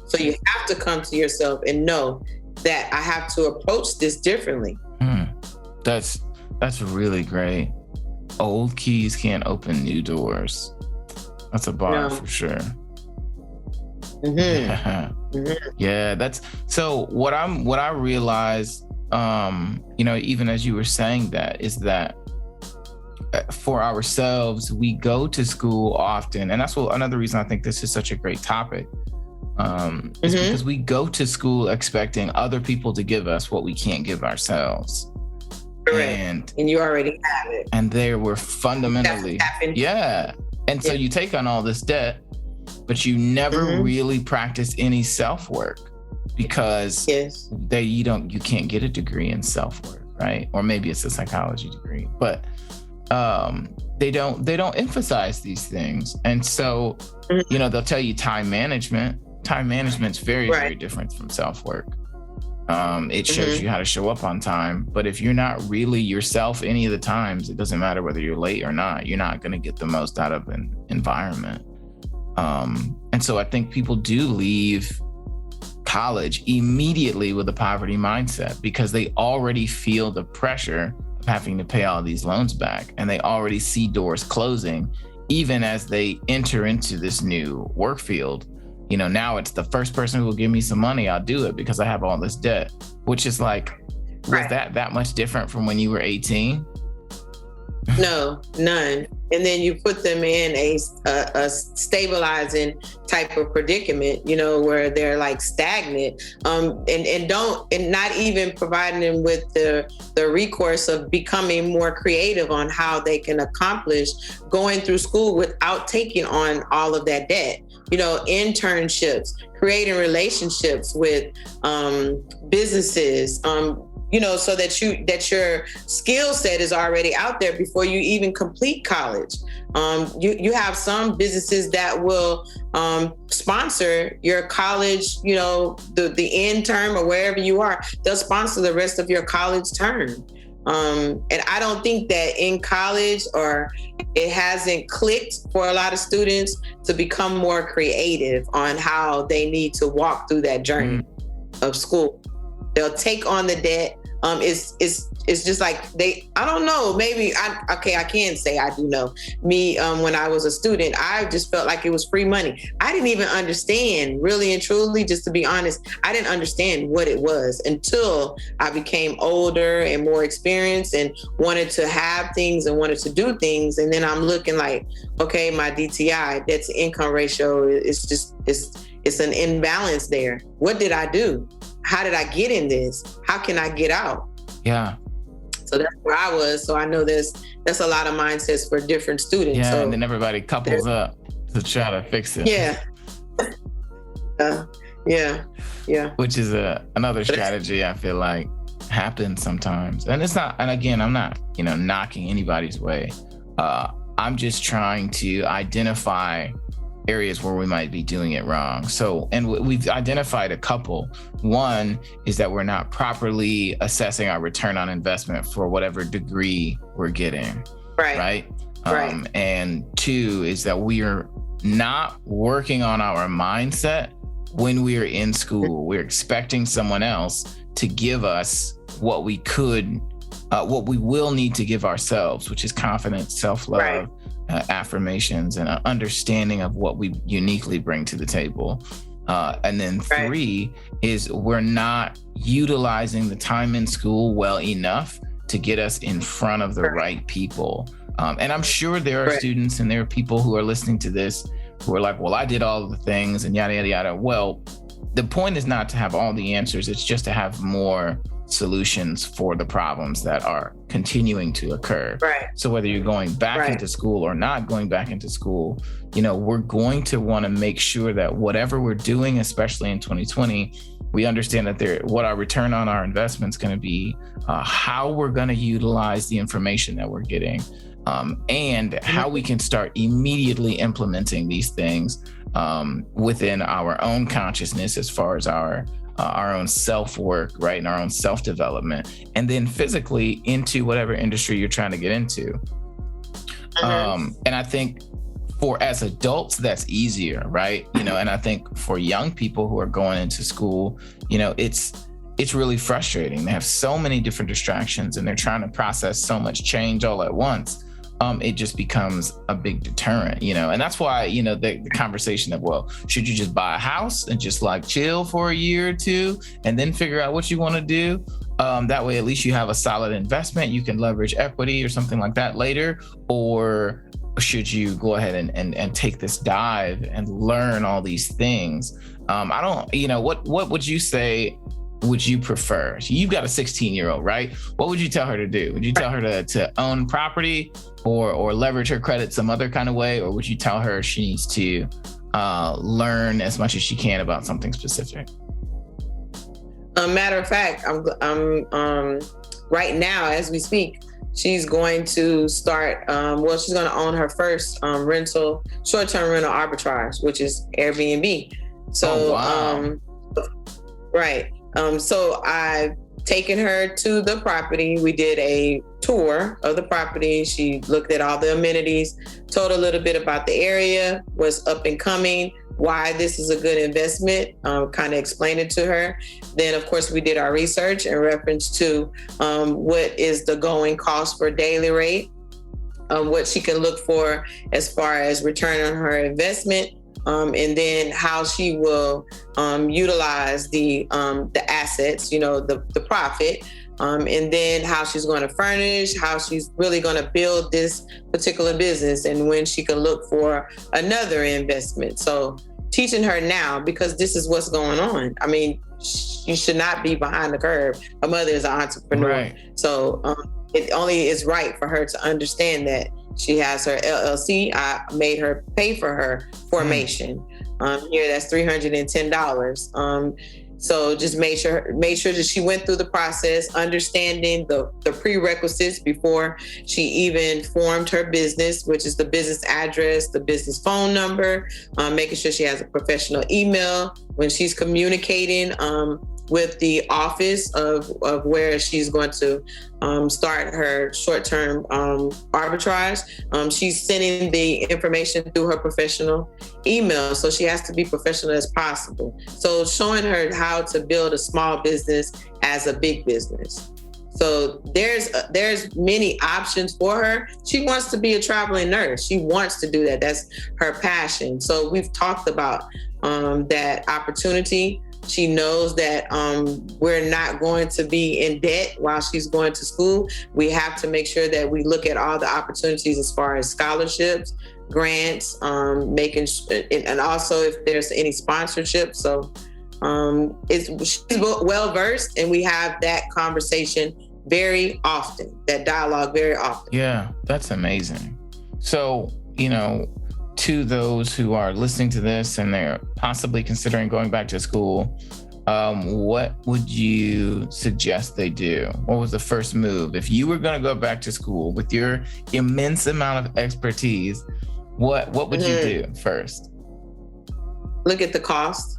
So you have to come to yourself and know that I have to approach this differently. That's really great. Old keys can't open new doors. That's a bar for sure. Yeah, that's so what I realized, even as you were saying that, is that for ourselves, we go to school often. And that's another reason I think this is such a great topic. Is because we go to school expecting other people to give us what we can't give ourselves. Correct. And you already have it. And there were fundamentally, And so you take on all this debt, but you never really practice any self-work, because you can't get a degree in self-work, right? Or maybe it's a psychology degree, but they don't emphasize these things. And so, they'll tell you time management's very, very different from self-work. It shows you how to show up on time, but if you're not really yourself any of the times, it doesn't matter whether you're late or not, you're not going to get the most out of an environment. And so I think people do leave college immediately with a poverty mindset because they already feel the pressure of having to pay all these loans back, and they already see doors closing even as they enter into this new work field. Now it's the first person who will give me some money, I'll do it because I have all this debt, which is like, was that much different from when you were 18? No, none. And then you put them in a stabilizing type of predicament, where they're like stagnant, and not even providing them with the recourse of becoming more creative on how they can accomplish going through school without taking on all of that debt. Internships, creating relationships with businesses, so that your skill set is already out there before you even complete college. You have some businesses that will sponsor your college, the end term or wherever you are, they'll sponsor the rest of your college term. And I don't think that in college, or it hasn't clicked for a lot of students to become more creative on how they need to walk through that journey of school. They'll take on the debt. It's just like I don't know, maybe I can't say I do know. Me, when I was a student, I just felt like it was free money. I didn't even understand, really and truly, just to be honest, I didn't understand what it was until I became older and more experienced and wanted to have things and wanted to do things. And then I'm looking like, okay, my DTI, that's income ratio, it's an imbalance there. What did I do? How did I get in this? How can I get out? Yeah. So that's where I was. So I know that's a lot of mindsets for different students. Yeah, so and then everybody couples up to try to fix it. Yeah. Yeah. Which is another strategy I feel like happens sometimes. And it's not, and again, I'm not, knocking anybody's way. I'm just trying to identify areas where we might be doing it wrong. So, and we've identified a couple. One is that we're not properly assessing our return on investment for whatever degree we're getting. Right. And two is that we are not working on our mindset when we are in school. We're expecting someone else to give us what we will need to give ourselves, which is confidence, self-love, affirmations, and an understanding of what we uniquely bring to the table. And then three is we're not utilizing the time in school well enough to get us in front of the right people. And I'm sure there are students and there are people who are listening to this who are like, well, I did all of the things and yada, yada, yada. Well, the point is not to have all the answers. It's just to have more solutions for the problems that are continuing to occur. So whether you're going back into school or not going back into school, we're going to want to make sure that whatever we're doing, especially in 2020, we understand that what our return on our investment is going to be, how we're going to utilize the information that we're getting, and how we can start immediately implementing these things within our own consciousness as far as our own self-work, right, and our own self-development, and then physically into whatever industry you're trying to get into. And I think as adults, that's easier, right? And I think for young people who are going into school, it's really frustrating. They have so many different distractions and they're trying to process so much change all at once. It just becomes a big deterrent, and that's why, the conversation of, well, should you just buy a house and just like chill for a year or two and then figure out what you want to do? That way, at least you have a solid investment. You can leverage equity or something like that later. Or should you go ahead and take this dive and learn all these things? I don't, what would you say would you prefer? You've got a 16-year-old, right? What would you tell her to do? Would you tell her to own property or leverage her credit some other kind of way? Or would you tell her she needs to learn as much as she can about something specific? Matter of fact, I'm right now, as we speak, she's going to start, she's going to own her first short-term rental arbitrage, which is Airbnb. So, so I've taken her to the property. We did a tour of the property. She looked at all the amenities, told a little bit about the area, what's up and coming, why this is a good investment, kind of explain it to her. Then, of course, we did our research in reference to what is the going cost for daily rate, what she can look for as far as return on her investment, and then how she will utilize the assets, the profit, and then how she's going to furnish, how she's really going to build this particular business, and when she can look for another investment. So teaching her now, because this is what's going on. I mean, she should not be behind the curve. Her mother is an entrepreneur. Right. So it only is right for her to understand that she has her LLC. I made her pay for her formation. Here, that's $310. So just made sure that she went through the process, understanding the prerequisites before she even formed her business, which is the business address, the business phone number, making sure she has a professional email when she's communicating with the office of where she's going to start her short-term arbitrage. She's sending the information through her professional email, so she has to be professional as possible. So showing her how to build a small business as a big business. So there's many options for her. She wants to be a traveling nurse. She wants to do that. That's her passion. So we've talked about that opportunity. She knows that we're not going to be in debt while she's going to school. We have to make sure that we look at all the opportunities as far as scholarships, grants, and also if there's any sponsorship. So she's well versed, and we have that conversation very often, that dialogue very often. Yeah, that's amazing. So, to those who are listening to this and they're possibly considering going back to school, what would you suggest they do? What was the first move? If you were going to go back to school with your immense amount of expertise, what would you do first? Look at the cost.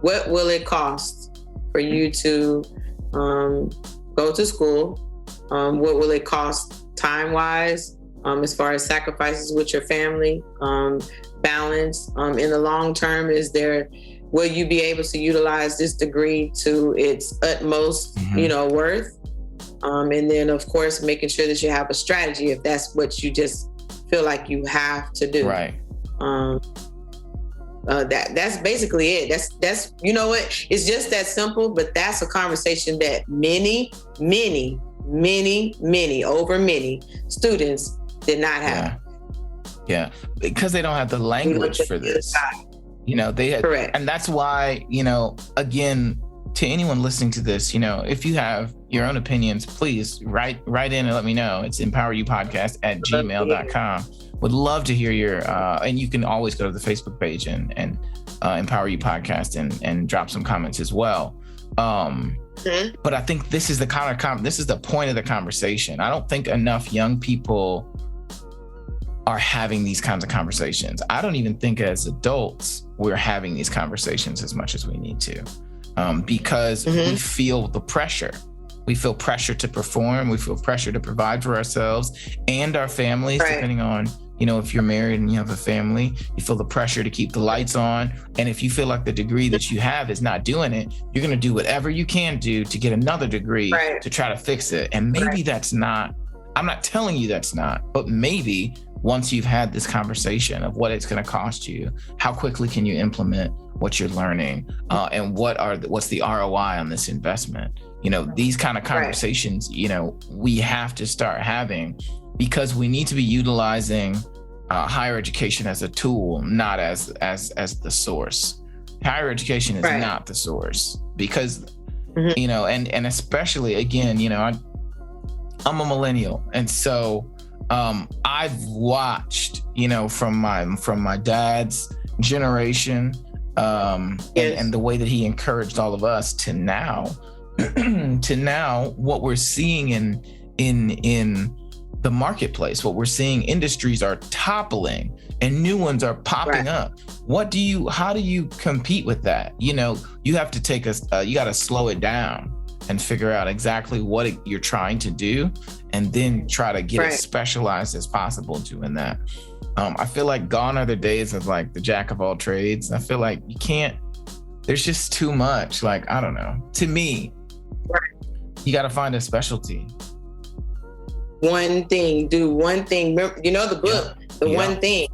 What will it cost for you to go to school? What will it cost time-wise? As far as sacrifices with your family, balance in the long term, will you be able to utilize this degree to its utmost, worth? And then, of course, making sure that you have a strategy if that's what you just feel like you have to do. Right. That's basically it. That's it's just that simple, but that's a conversation that many students did not have. Yeah. Because they don't have the language for this. They had, correct. And that's why, again, to anyone listening to this, if you have your own opinions, please write in and let me know. It's empoweryoupodcast@gmail.com. Would love to hear your, and you can always go to the Facebook page and Empower You Podcast and drop some comments as well. But I think this is the this is the point of the conversation. I don't think enough young people are having these kinds of conversations. I don't even think as adults we're having these conversations as much as we need to, because we feel the pressure. We feel pressure to perform. We feel pressure to provide for ourselves and our families, right. Depending on, if you're married and you have a family, you feel the pressure to keep the lights on. And if you feel like the degree that you have is not doing it, you're going to do whatever you can do to get another degree, right. To try to fix it. And maybe right. That's not, I'm not telling you that's not, but maybe once you've had this conversation of what it's going to cost you, how quickly can you implement what you're learning, and what's the ROI on this investment? These kind of conversations, right. We have to start having, because we need to be utilizing higher education as a tool, not as the source. Higher education is right. Not the source, because, and especially again, I'm a millennial. And so I've watched, from my dad's generation, yes. and the way that he encouraged all of us to now what we're seeing in the marketplace, what we're seeing, industries are toppling and new ones are popping right. up. How do you compete with that? You have to you got to slow it down. and figure out exactly what you're trying to do, and then try to get as specialized as possible doing that. I feel like gone are the days of like the jack of all trades. I feel like you can't, there's just too much. Like, I don't know. To me, you got to find a specialty. One thing, do one thing. You know the book, one thing.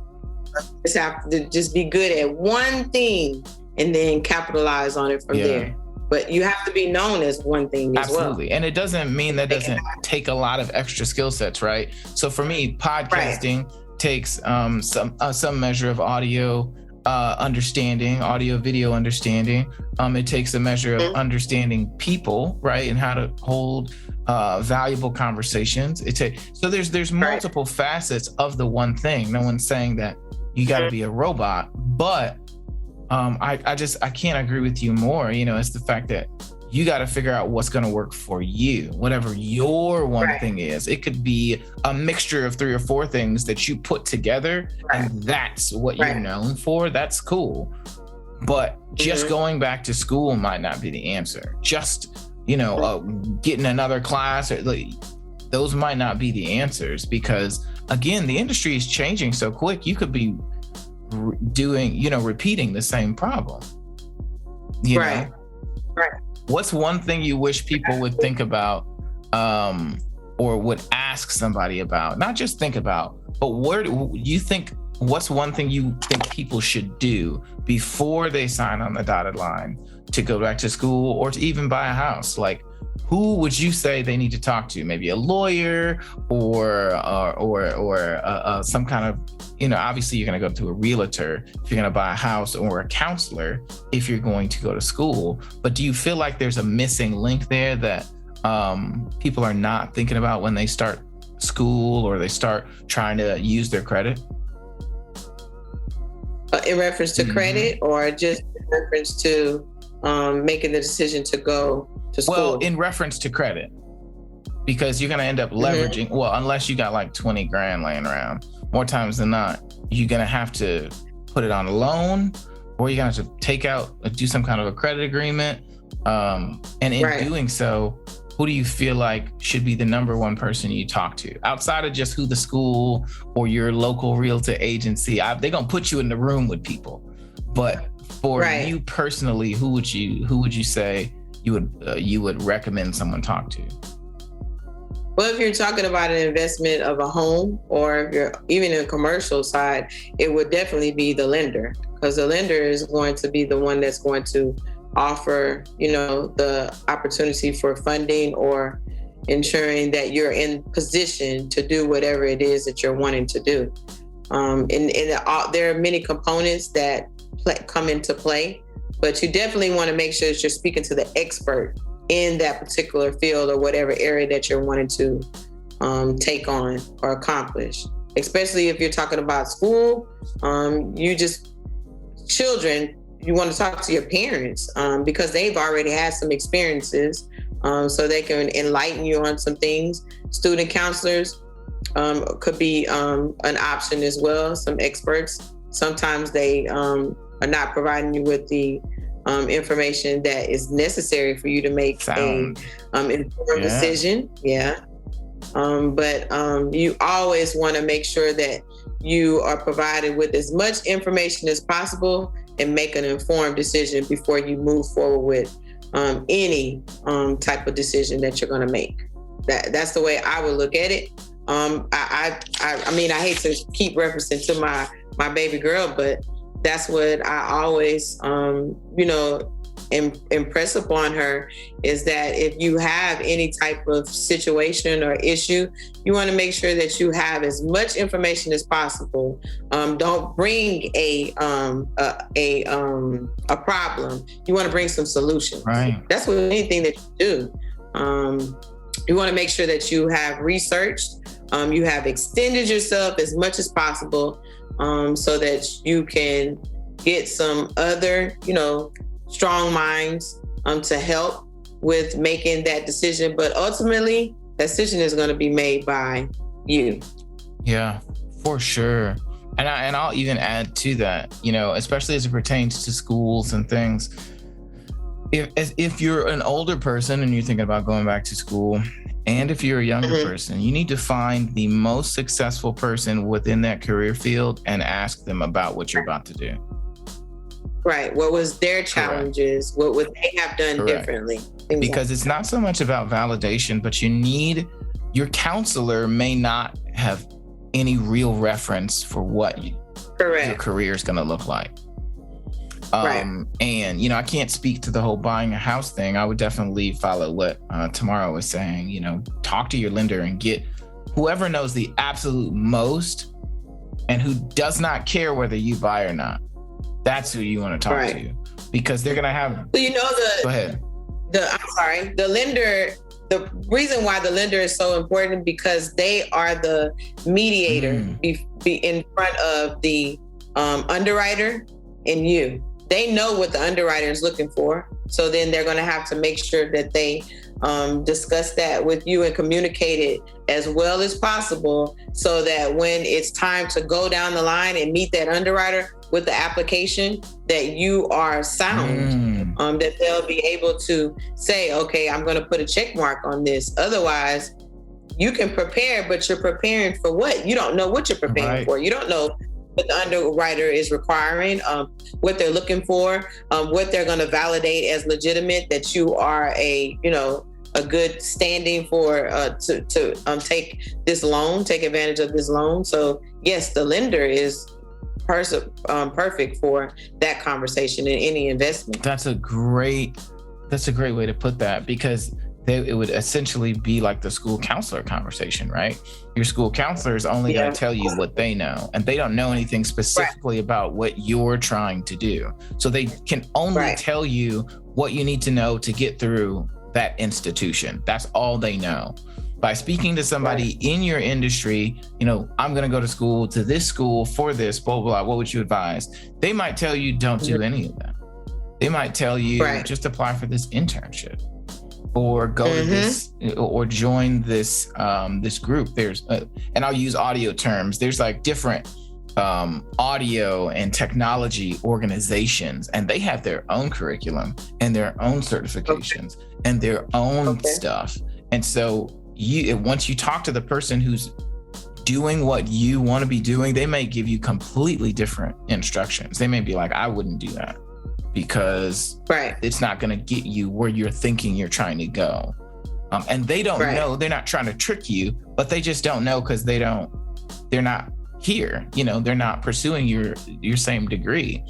Just have to just be good at one thing and then capitalize on it from there. But you have to be known as one thing as well. Absolutely. And it doesn't mean that doesn't take a lot of extra skill sets, right? So for me, podcasting takes some measure of audio understanding, audio video understanding. It takes a measure of understanding people, right? And how to hold valuable conversations. So there's multiple facets of the one thing. No one's saying that you got to be a robot, but I can't agree with you more. You know, it's the fact that you got to figure out what's going to work for you, whatever your one thing is. It could be a mixture of 3 or 4 things that you put together, and that's what you're known for. That's cool. But just going back to school might not be the answer. Just, getting another class, or those might not be the answers, because again, the industry is changing so quick. You could be repeating the same problem. You know? What's one thing you wish people would think about, or would ask somebody about? Not just think about, but what's one thing you think people should do before they sign on the dotted line to go back to school or to even buy a house? Like, who would you say they need to talk to? Maybe a lawyer or some kind of, obviously you're going to go to a realtor if you're going to buy a house, or a counselor if you're going to go to school. But do you feel like there's a missing link there that people are not thinking about when they start school or they start trying to use their credit? In reference to credit, or just in reference to making the decision to go to school? Well, in reference to credit, because you're going to end up leveraging, well, unless you got like 20 grand laying around, more times than not, you're going to have to put it on a loan, or you're going to have to do some kind of a credit agreement. And in doing so, who do you feel like should be the number one person you talk to, outside of just who the school or your local realtor agency? They're going to put you in the room with people, but for you personally, who would you say you would recommend someone talk to? Well, if you're talking about an investment of a home, or if you're even in a commercial side, it would definitely be the lender, because the lender is going to be the one that's going to offer, the opportunity for funding or ensuring that you're in position to do whatever it is that you're wanting to do. There are many components that come into play, but you definitely want to make sure that you're speaking to the expert in that particular field or whatever area that you're wanting to take on or accomplish. Especially if you're talking about school, children, you want to talk to your parents because they've already had some experiences, so they can enlighten you on some things. Student counselors could be an option as well, some experts. Sometimes they are not providing you with the information that is necessary for you to make an informed decision. But you always want to make sure that you are provided with as much information as possible and make an informed decision before you move forward with any type of decision that you're going to make. That's the way I would look at it. I mean, I hate to keep referencing to my baby girl, but that's what I always, impress upon her, is that if you have any type of situation or issue, you want to make sure that you have as much information as possible. Don't bring a problem. You want to bring some solutions. Right. That's what anything that you do. You want to make sure that you have researched, you have extended yourself as much as possible, so that you can get some other, strong minds to help with making that decision. But ultimately, that decision is going to be made by you. Yeah, for sure. And I'll even add to that, especially as it pertains to schools and things. if you're an older person and you're thinking about going back to school, and if you're a younger person, you need to find the most successful person within that career field and ask them about what you're about to do. Right. What was their challenges? What would they have done differently? Because it's not so much about validation, but your counselor may not have any real reference for what your career is going to look like. And, I can't speak to the whole buying a house thing. I would definitely follow what Tumarrow was saying, talk to your lender and get whoever knows the absolute most and who does not care whether you buy or not. That's who you want to talk to, because they're going to have. Go ahead. The lender, the reason why the lender is so important because they are the mediator be in front of the underwriter and you. They know what the underwriter is looking for. So then they're going to have to make sure that they discuss that with you and communicate it as well as possible so that when it's time to go down the line and meet that underwriter with the application, that you are sound, that they'll be able to say, okay, I'm going to put a check mark on this. Otherwise, you can prepare, but you're preparing for what? You don't know what you're preparing for. You don't know what the underwriter is requiring, what they're looking for, what they're going to validate as legitimate, that you are a good standing for to take this loan, take advantage of this loan. So yes, the lender is perfect for that conversation in any investment. That's a great way to put that, because it would essentially be like the school counselor conversation, right? Your school counselor is only going to tell you what they know, and they don't know anything specifically about what you're trying to do. So they can only tell you what you need to know to get through that institution. That's all they know. By speaking to somebody in your industry, I'm going to go to school, to this school for this, blah, blah, blah. What would you advise? They might tell you don't do any of that. They might tell you just apply for this internship, or go to this, or join this this group. There's and I'll use audio terms. There's like different audio and technology organizations, and they have their own curriculum and their own certifications and their own stuff. And so once you talk to the person who's doing what you want to be doing, they may give you completely different instructions. They may be like, I wouldn't do that, because it's not going to get you where you're thinking you're trying to go. And they don't know. They're not trying to trick you, but they just don't know because they're not here. They're not pursuing your same degree.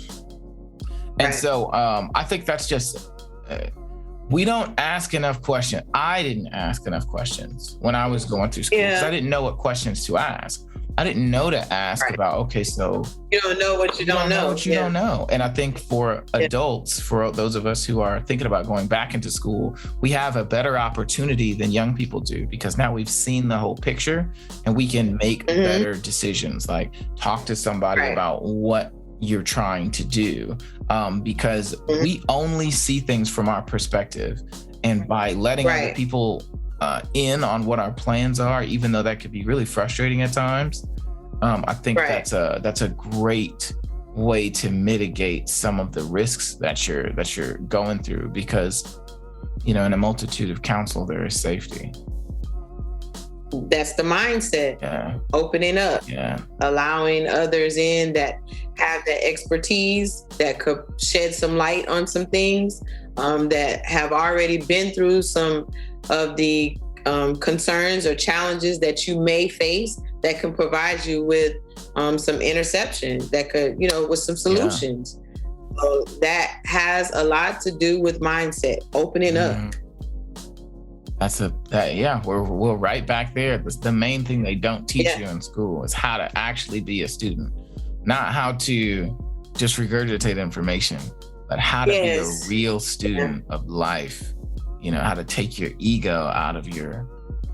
And so I think that's just, we don't ask enough questions. I didn't ask enough questions when I was going through school, because I didn't know what questions to ask. I didn't know to ask about, okay, so you don't know what you don't know. What you don't know. And I think for adults, for those of us who are thinking about going back into school, we have a better opportunity than young people do, because now we've seen the whole picture and we can make better decisions, like talk to somebody about what you're trying to do, because we only see things from our perspective. And by letting other people in on what our plans are, even though that could be really frustrating at times, I think that's a great way to mitigate some of the risks that you're going through, because in a multitude of counsel there is safety. That's the mindset. Opening up, allowing others in that have that expertise, that could shed some light on some things, that have already been through some of the concerns or challenges that you may face, that can provide you with some interception, that could, with some solutions. So that has a lot to do with mindset, opening up. We're right back there. That's the main thing they don't teach you in school, is how to actually be a student, not how to just regurgitate information, but how to be a real student of life. How to take your ego out of your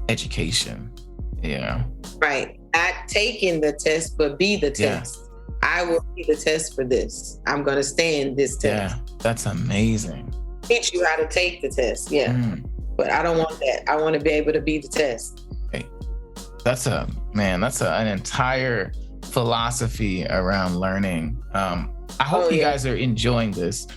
education. Right. Not taking the test, but be the test. I will be the test for this. I'm going to stand this test. Yeah, that's amazing. Teach you how to take the test. But I don't want that. I want to be able to be the test. Hey, that's an entire philosophy around learning. I hope you guys are enjoying this.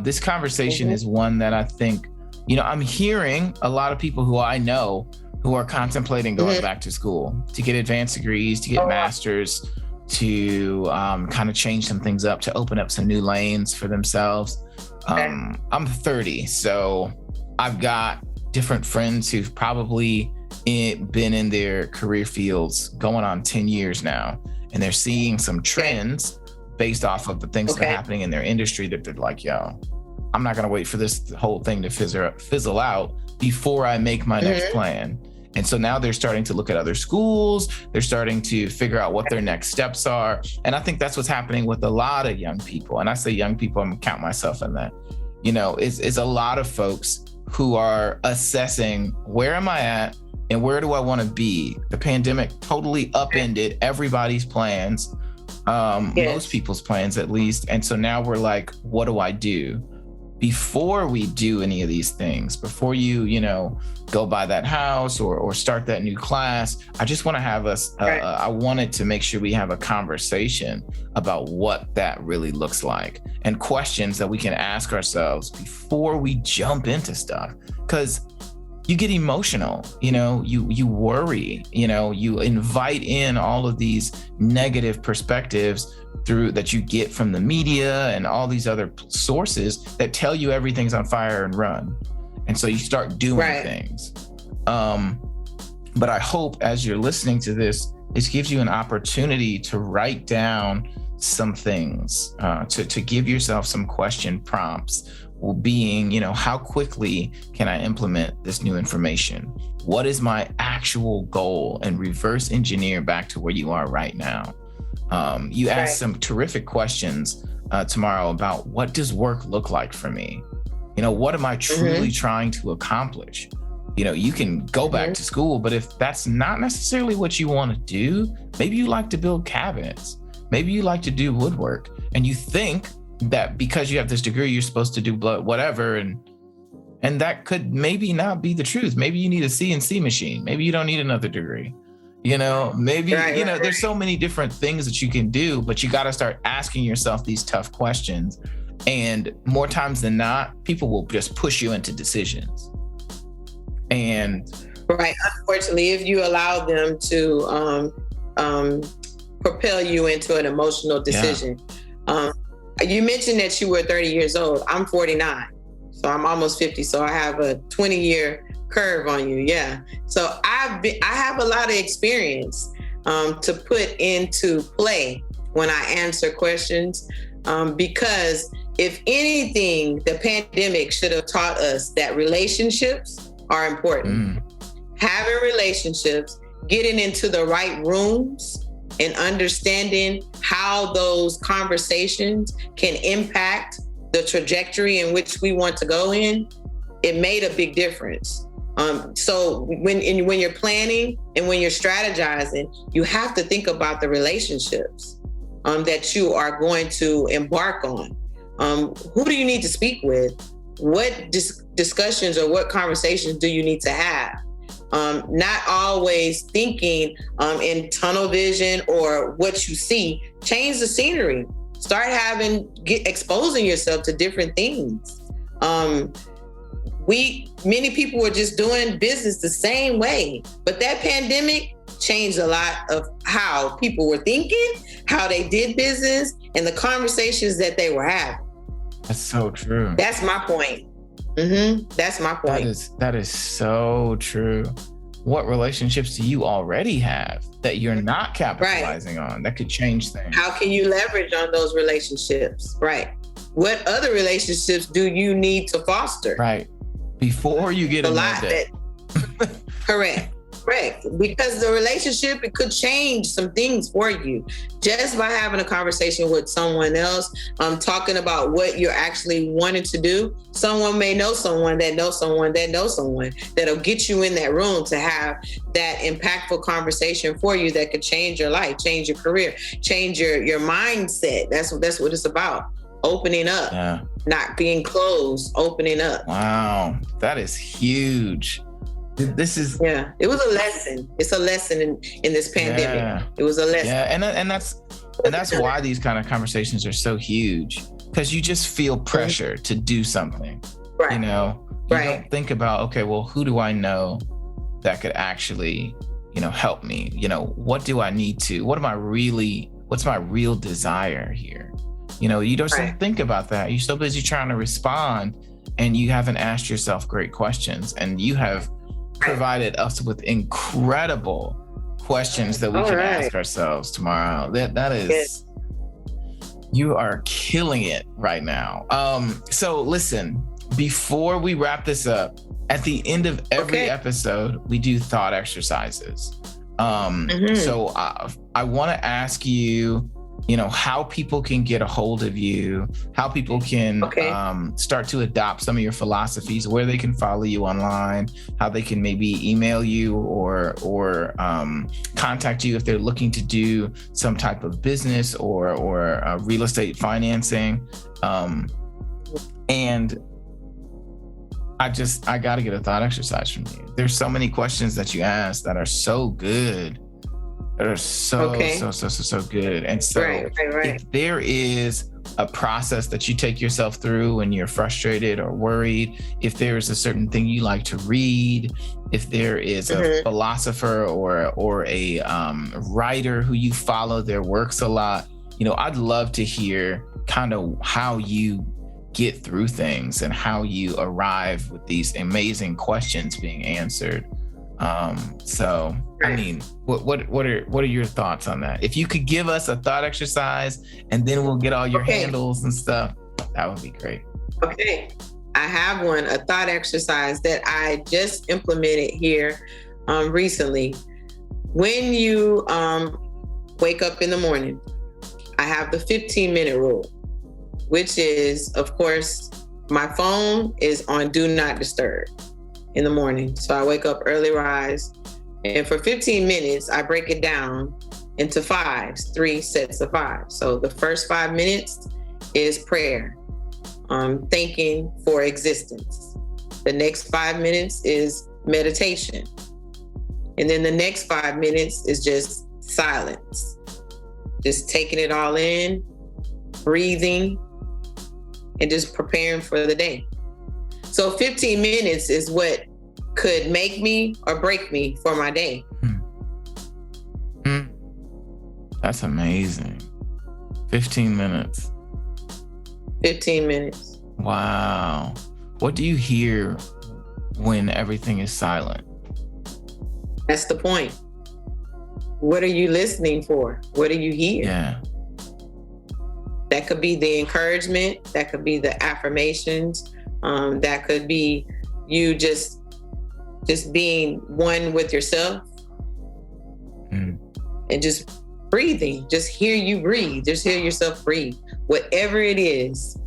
This conversation is one that I think, I'm hearing a lot of people who I know who are contemplating going back to school to get advanced degrees, to get masters, to kind of change some things up, to open up some new lanes for themselves. I'm 30, so I've got different friends who've probably been in their career fields going on 10 years now, and they're seeing some trends based off of the things that are happening in their industry that they're like, yo, I'm not going to wait for this whole thing to fizzle out before I make my next plan. And so now they're starting to look at other schools. They're starting to figure out what their next steps are. And I think that's what's happening with a lot of young people. And I say young people, I'm gonna count myself in that. It's a lot of folks who are assessing, where am I at and where do I want to be? The pandemic totally upended everybody's plans, most people's plans at least. And so now we're like, what do I do? Before we do any of these things, before you, go buy that house or start that new class, I just want to have I wanted to make sure we have a conversation about what that really looks like and questions that we can ask ourselves before we jump into stuff. Because you get emotional, you worry, you invite in all of these negative perspectives that you get from the media and all these other sources that tell you everything's on fire and run. And so you start doing things. But I hope as you're listening to this, it gives you an opportunity to write down some things, to give yourself some question prompts, being, how quickly can I implement this new information? What is my actual goal? And reverse engineer back to where you are right now. You asked some terrific questions, Tumarrow, about what does work look like for me? What am I truly trying to accomplish? You can go back to school, but if that's not necessarily what you want to do, maybe you like to build cabinets, maybe you like to do woodwork, and you think that because you have this degree, you're supposed to do whatever. And that could maybe not be the truth. Maybe you need a CNC machine. Maybe you don't need another degree. There's so many different things that you can do, but you got to start asking yourself these tough questions. And more times than not, people will just push you into decisions. And unfortunately, if you allow them to propel you into an emotional decision. You mentioned that you were 30 years old. I'm 49, so I'm almost 50. So I have a 20-year curve on you. Yeah. So I have a lot of experience to put into play when I answer questions, because if anything, the pandemic should have taught us that relationships are important. Having relationships, getting into the right rooms, and understanding how those conversations can impact the trajectory in which we want to go in, it made a big difference. So when you're planning and when you're strategizing, you have to think about the relationships that you are going to embark on. Who do you need to speak with? What discussions or what conversations do you need to have? Not always thinking in tunnel vision or what you see. Change the scenery. Start exposing yourself to different things. Many people were just doing business the same way, but that pandemic changed a lot of how people were thinking, how they did business, and the conversations that they were having. That's so true. That's my point. That's my point. That is so true. What relationships do you already have that you're not capitalizing on that could change things? How can you leverage on those relationships? Right. What other relationships do you need to foster? Right. Before you get in that. Correct. Because the relationship, it could change some things for you just by having a conversation with someone else, talking about what you're actually wanting to do. Someone may know someone that knows someone that knows someone that'll get you in that room to have that impactful conversation for you that could change your life, change your career, change your mindset. That's what it's about. Opening up, not being closed, opening up. Wow, that is huge. This is it was a lesson. It's a lesson in this pandemic. It was a lesson. Yeah, and And that's why these kind of conversations are so huge, because you just feel pressure to do something. Right. You know, you don't think about, okay, well, who do I know that could actually, help me? What do I need to, what's my real desire here? You don't think about that. You're so busy trying to respond, and you haven't asked yourself great questions. And you have provided us with incredible questions that we can ask ourselves tomorrow. That is, you are killing it right now. So listen, before we wrap this up, at the end of every episode, we do thought exercises. So I want to ask you, how people can get a hold of you, how people can start to adopt some of your philosophies, where they can follow you online, how they can maybe email you or contact you if they're looking to do some type of business or real estate financing. And I got to get a thought exercise from you. There's so many questions that you ask that are so good. That are so good. And so if there is a process that you take yourself through when you're frustrated or worried, if there is a certain thing you like to read, if there is a philosopher or a writer who you follow their works a lot, I'd love to hear kind of how you get through things and how you arrive with these amazing questions being answered. So, I mean, what are your thoughts on that? If you could give us a thought exercise, and then we'll get all your handles and stuff, that would be great. Okay. I have a thought exercise that I just implemented here recently. When you wake up in the morning, I have the 15-minute rule, which is, of course, my phone is on Do Not Disturb in the morning. So I wake up early rise. And for 15 minutes, I break it down into 3 sets of 5. So the first 5 minutes is prayer, thanking for existence. The next 5 minutes is meditation. And then the next 5 minutes is just silence, just taking it all in, breathing, and just preparing for the day. So 15 minutes is what could make me or break me for my day. That's amazing. 15 minutes. 15 minutes. Wow. What do you hear when everything is silent? That's the point. What are you listening for? What do you hear? Yeah. That could be the encouragement. That could be the affirmations. That could be you just being one with yourself and just breathing. Just hear you breathe. Just hear yourself breathe. Whatever it is,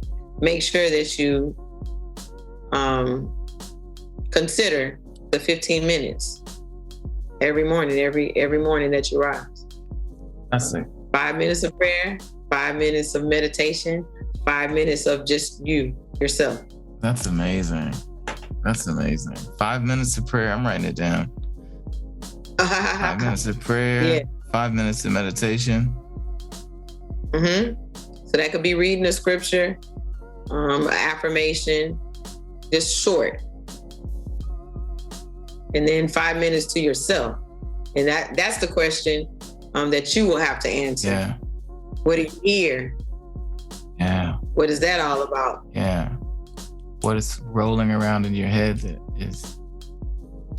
make sure that you consider the 15 minutes every morning, every morning that you rise. That's it. 5 minutes of prayer, 5 minutes of meditation, 5 minutes of just yourself. That's amazing. 5 minutes of prayer. I'm writing it down. 5 minutes of prayer, 5 minutes of meditation. So that could be reading a scripture, an affirmation, just short. And then 5 minutes to yourself. And that's the question that you will have to answer. Yeah. What do you hear? Yeah. What is that all about? Yeah. What is rolling around in your head that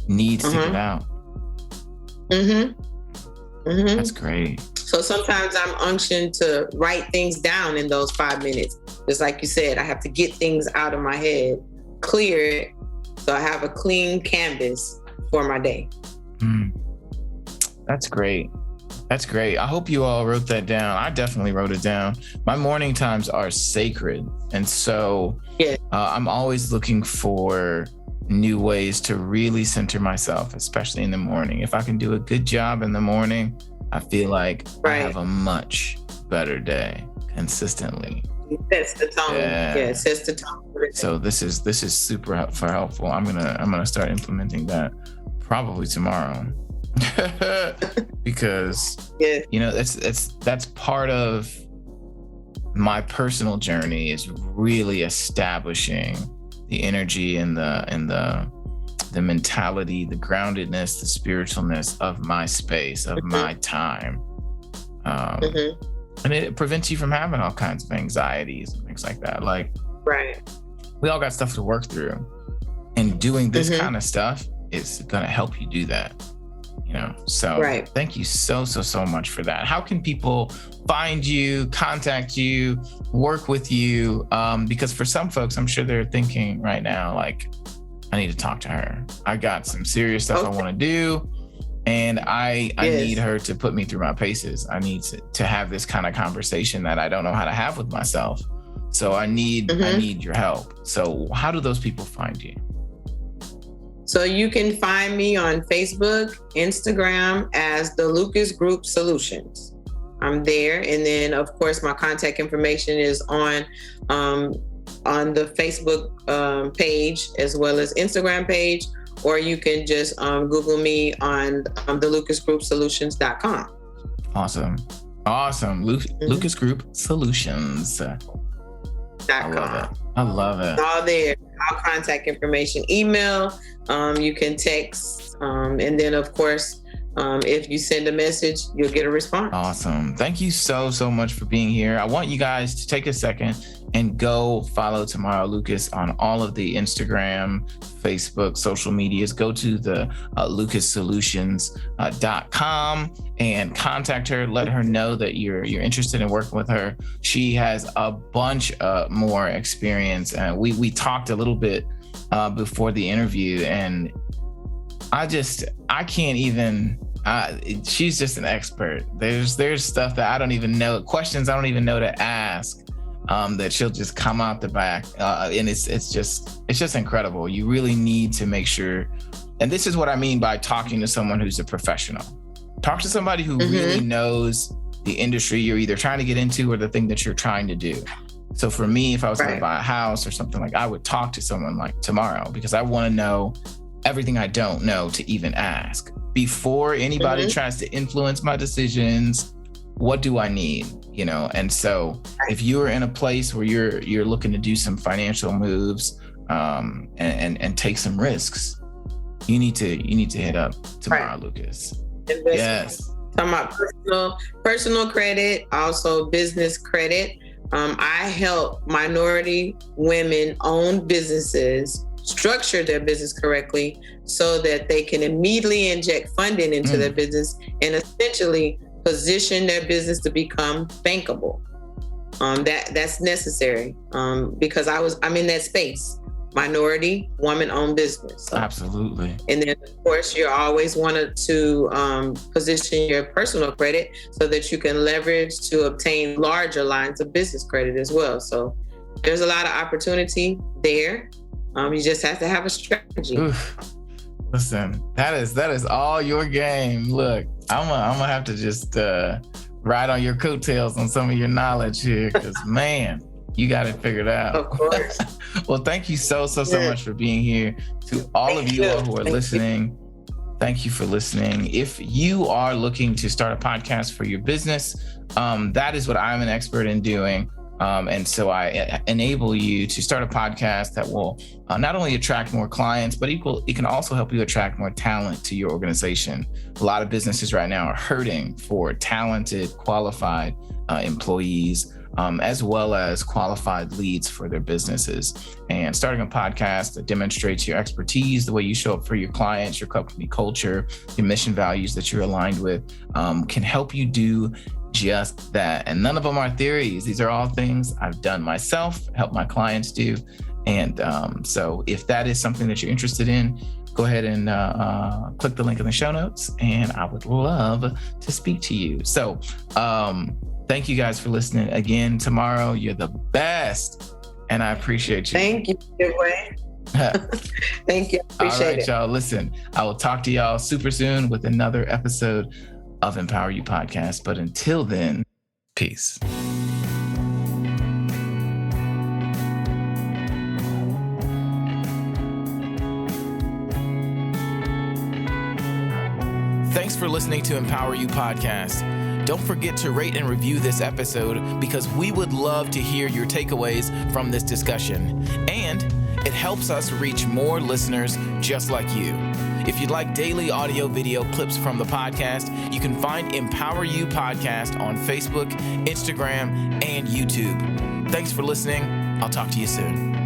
needs to get out? That's great. So sometimes I'm unctioned to write things down in those 5 minutes. Just like you said, I have to get things out of my head, clear it, so I have a clean canvas for my day. That's great. I hope you all wrote that down. I definitely wrote it down. My morning times are sacred. And so I'm always looking for new ways to really center myself, especially in the morning. If I can do a good job in the morning, I feel like I have a much better day consistently. It sets the tone. It sets the tone. So this is super helpful. I'm gonna start implementing that probably tomorrow. Because, Yeah. that's part of my personal journey, is really establishing the energy and the mentality, the groundedness, the spiritualness of my space, of my time. And it prevents you from having all kinds of anxieties and things like that. Like, Right. we all got stuff to work through, and doing this kind of stuff is going to help you do that. So Right. Thank you so much for that. How can people find you, contact you, work with you? Because for some folks, I'm sure they're thinking right now, like, I need to talk to her. I got some serious stuff I want to do, and I need her to put me through my paces. I need to have this kind of conversation that I don't know how to have with myself. So I need your help. So how do those people find you? So you can find me on Facebook, Instagram as the Lucas Group Solutions. I'm there. And then, of course, my contact information is on the Facebook page as well as Instagram page, or you can just Google me on the lucasgroupsolutions.com. Awesome. Lucas Group Solutions. I love it. It's all there. All contact information, email, you can text, and then of course, if you send a message, you'll get a response. Awesome. Thank you so much for being here. I want you guys to take a second and go follow Tumarrow Lucas on all of the Instagram, Facebook, social medias. Go to the lucassolutions.com and contact her. Let her know that you're interested in working with her. She has a bunch more experience. And we talked a little bit before the interview, and I can't even, she's just an expert. There's stuff that I don't even know, questions I don't even know to ask, that she'll just come out the back. And it's just incredible. You really need to make sure, and this is what I mean by talking to someone who's a professional. Talk to somebody who really knows the industry you're either trying to get into or the thing that you're trying to do. So for me, if I was going to buy a house or something, like, I would talk to someone like Tumarrow, because I want to know everything I don't know to even ask. Before anybody tries to influence my decisions, what do I need? And so if you're in a place where you're looking to do some financial moves and take some risks, you need to hit up Tumarrow Lucas. Yes. Talking about personal credit, also business credit. I help minority women-owned businesses structure their business correctly so that they can immediately inject funding into their business and essentially position their business to become bankable. That's necessary because I'm in that space. Minority, woman-owned business. So. Absolutely. And then, of course, you always wanted to position your personal credit so that you can leverage to obtain larger lines of business credit as well. So there's a lot of opportunity there. You just have to have a strategy. Oof. Listen, that is all your game. Look, I'm gonna have to just ride on your coattails on some of your knowledge here, because man, you got it figured out. Of course. Well, thank you so much for being here. To all of you all who are listening, thank you for listening. If you are looking to start a podcast for your business, that is what I'm an expert in doing. And so I enable you to start a podcast that will not only attract more clients, but it can also help you attract more talent to your organization. A lot of businesses right now are hurting for talented, qualified employees, as well as qualified leads for their businesses. And starting a podcast that demonstrates your expertise, the way you show up for your clients, your company culture, your mission values that you're aligned with, can help you do just that. And none of them are theories. These are all things I've done myself, help my clients do. And so if that is something that you're interested in, go ahead and click the link in the show notes, and I would love to speak to you. So thank you guys for listening again. Tumarrow, you're the best, and I appreciate you. Thank you. Thank you. Appreciate it. All right, y'all. Listen, I will talk to y'all super soon with another episode of Empower You Podcast. But until then, peace. Thanks listening to Empower You Podcast. Don't forget to rate and review this episode because we would love to hear your takeaways from this discussion. And it helps us reach more listeners just like you. If you'd like daily audio video clips from the podcast, you can find Empower You Podcast on Facebook, Instagram, and YouTube. Thanks for listening. I'll talk to you soon.